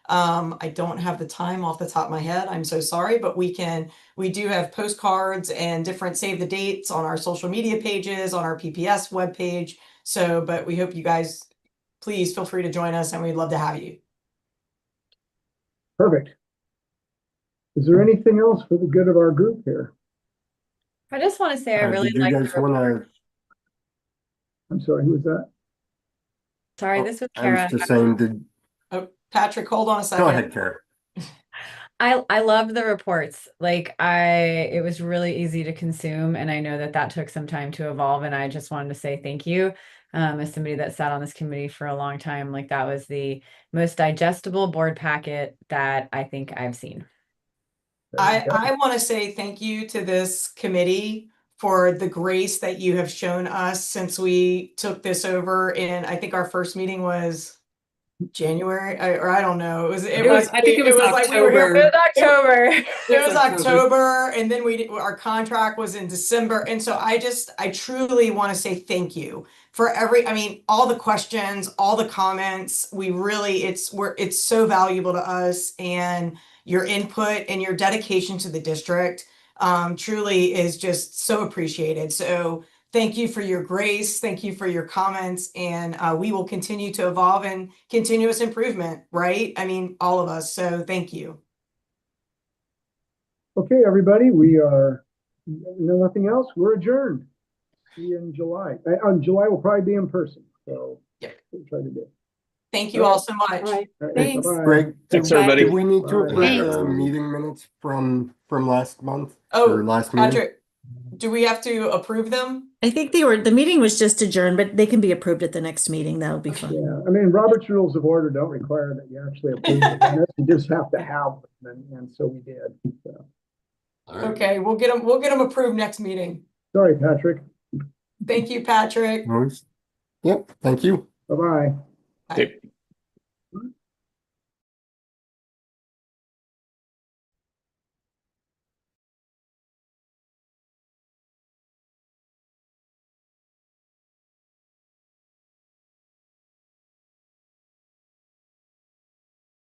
I don't have the time off the top of my head. I'm so sorry, but we do have postcards and different save the dates on our social media pages, on our PPS webpage. But we hope you guys, please feel free to join us and we'd love to have you. Perfect. Is there anything else for the good of our group here? I just want to say I really Did you like guys the want report. to? I'm sorry, who was that? Sorry, this was I Kara. was just saying, Oh, Patrick, hold on a second. go ahead, Kara. I love the reports. It was really easy to consume, and I know that took some time to evolve, and I just wanted to say thank you. As somebody that sat on this committee for a long time, that was the most digestible board packet that I think I've seen. I want to say thank you to this committee for the grace that you have shown us since we took this over. And I think our first meeting was January, or I don't know. I think it was like we were here. October. It was October. It was October, and then our contract was in December. And so I truly want to say thank you for all the questions, all the comments. It's so valuable to us, and your input and your dedication to the district truly is just so appreciated. So thank you for your grace. Thank you for your comments. And we will continue to evolve and continuous improvement, right? All of us. So thank you. Okay, everybody, nothing else. We're adjourned. See you in July. July will probably be in person. So yeah, we'll try to do. Thank you all so much. All right, Thanks. bye-bye. Greg, Thanks, everybody. do we need to approve Thanks. the meeting minutes from last month? Oh, or last meeting? Patrick, do we have to approve them? I think the meeting was just adjourned, but they can be approved at the next meeting. That'll be fine. Yeah, Robert's Rules of Order don't require that you actually approve the minutes. You just have to have them, and so we did. So. Okay, we'll get them approved next meeting. Sorry, Patrick. Thank you, Patrick. Yep, thank you. Bye-bye. Bye.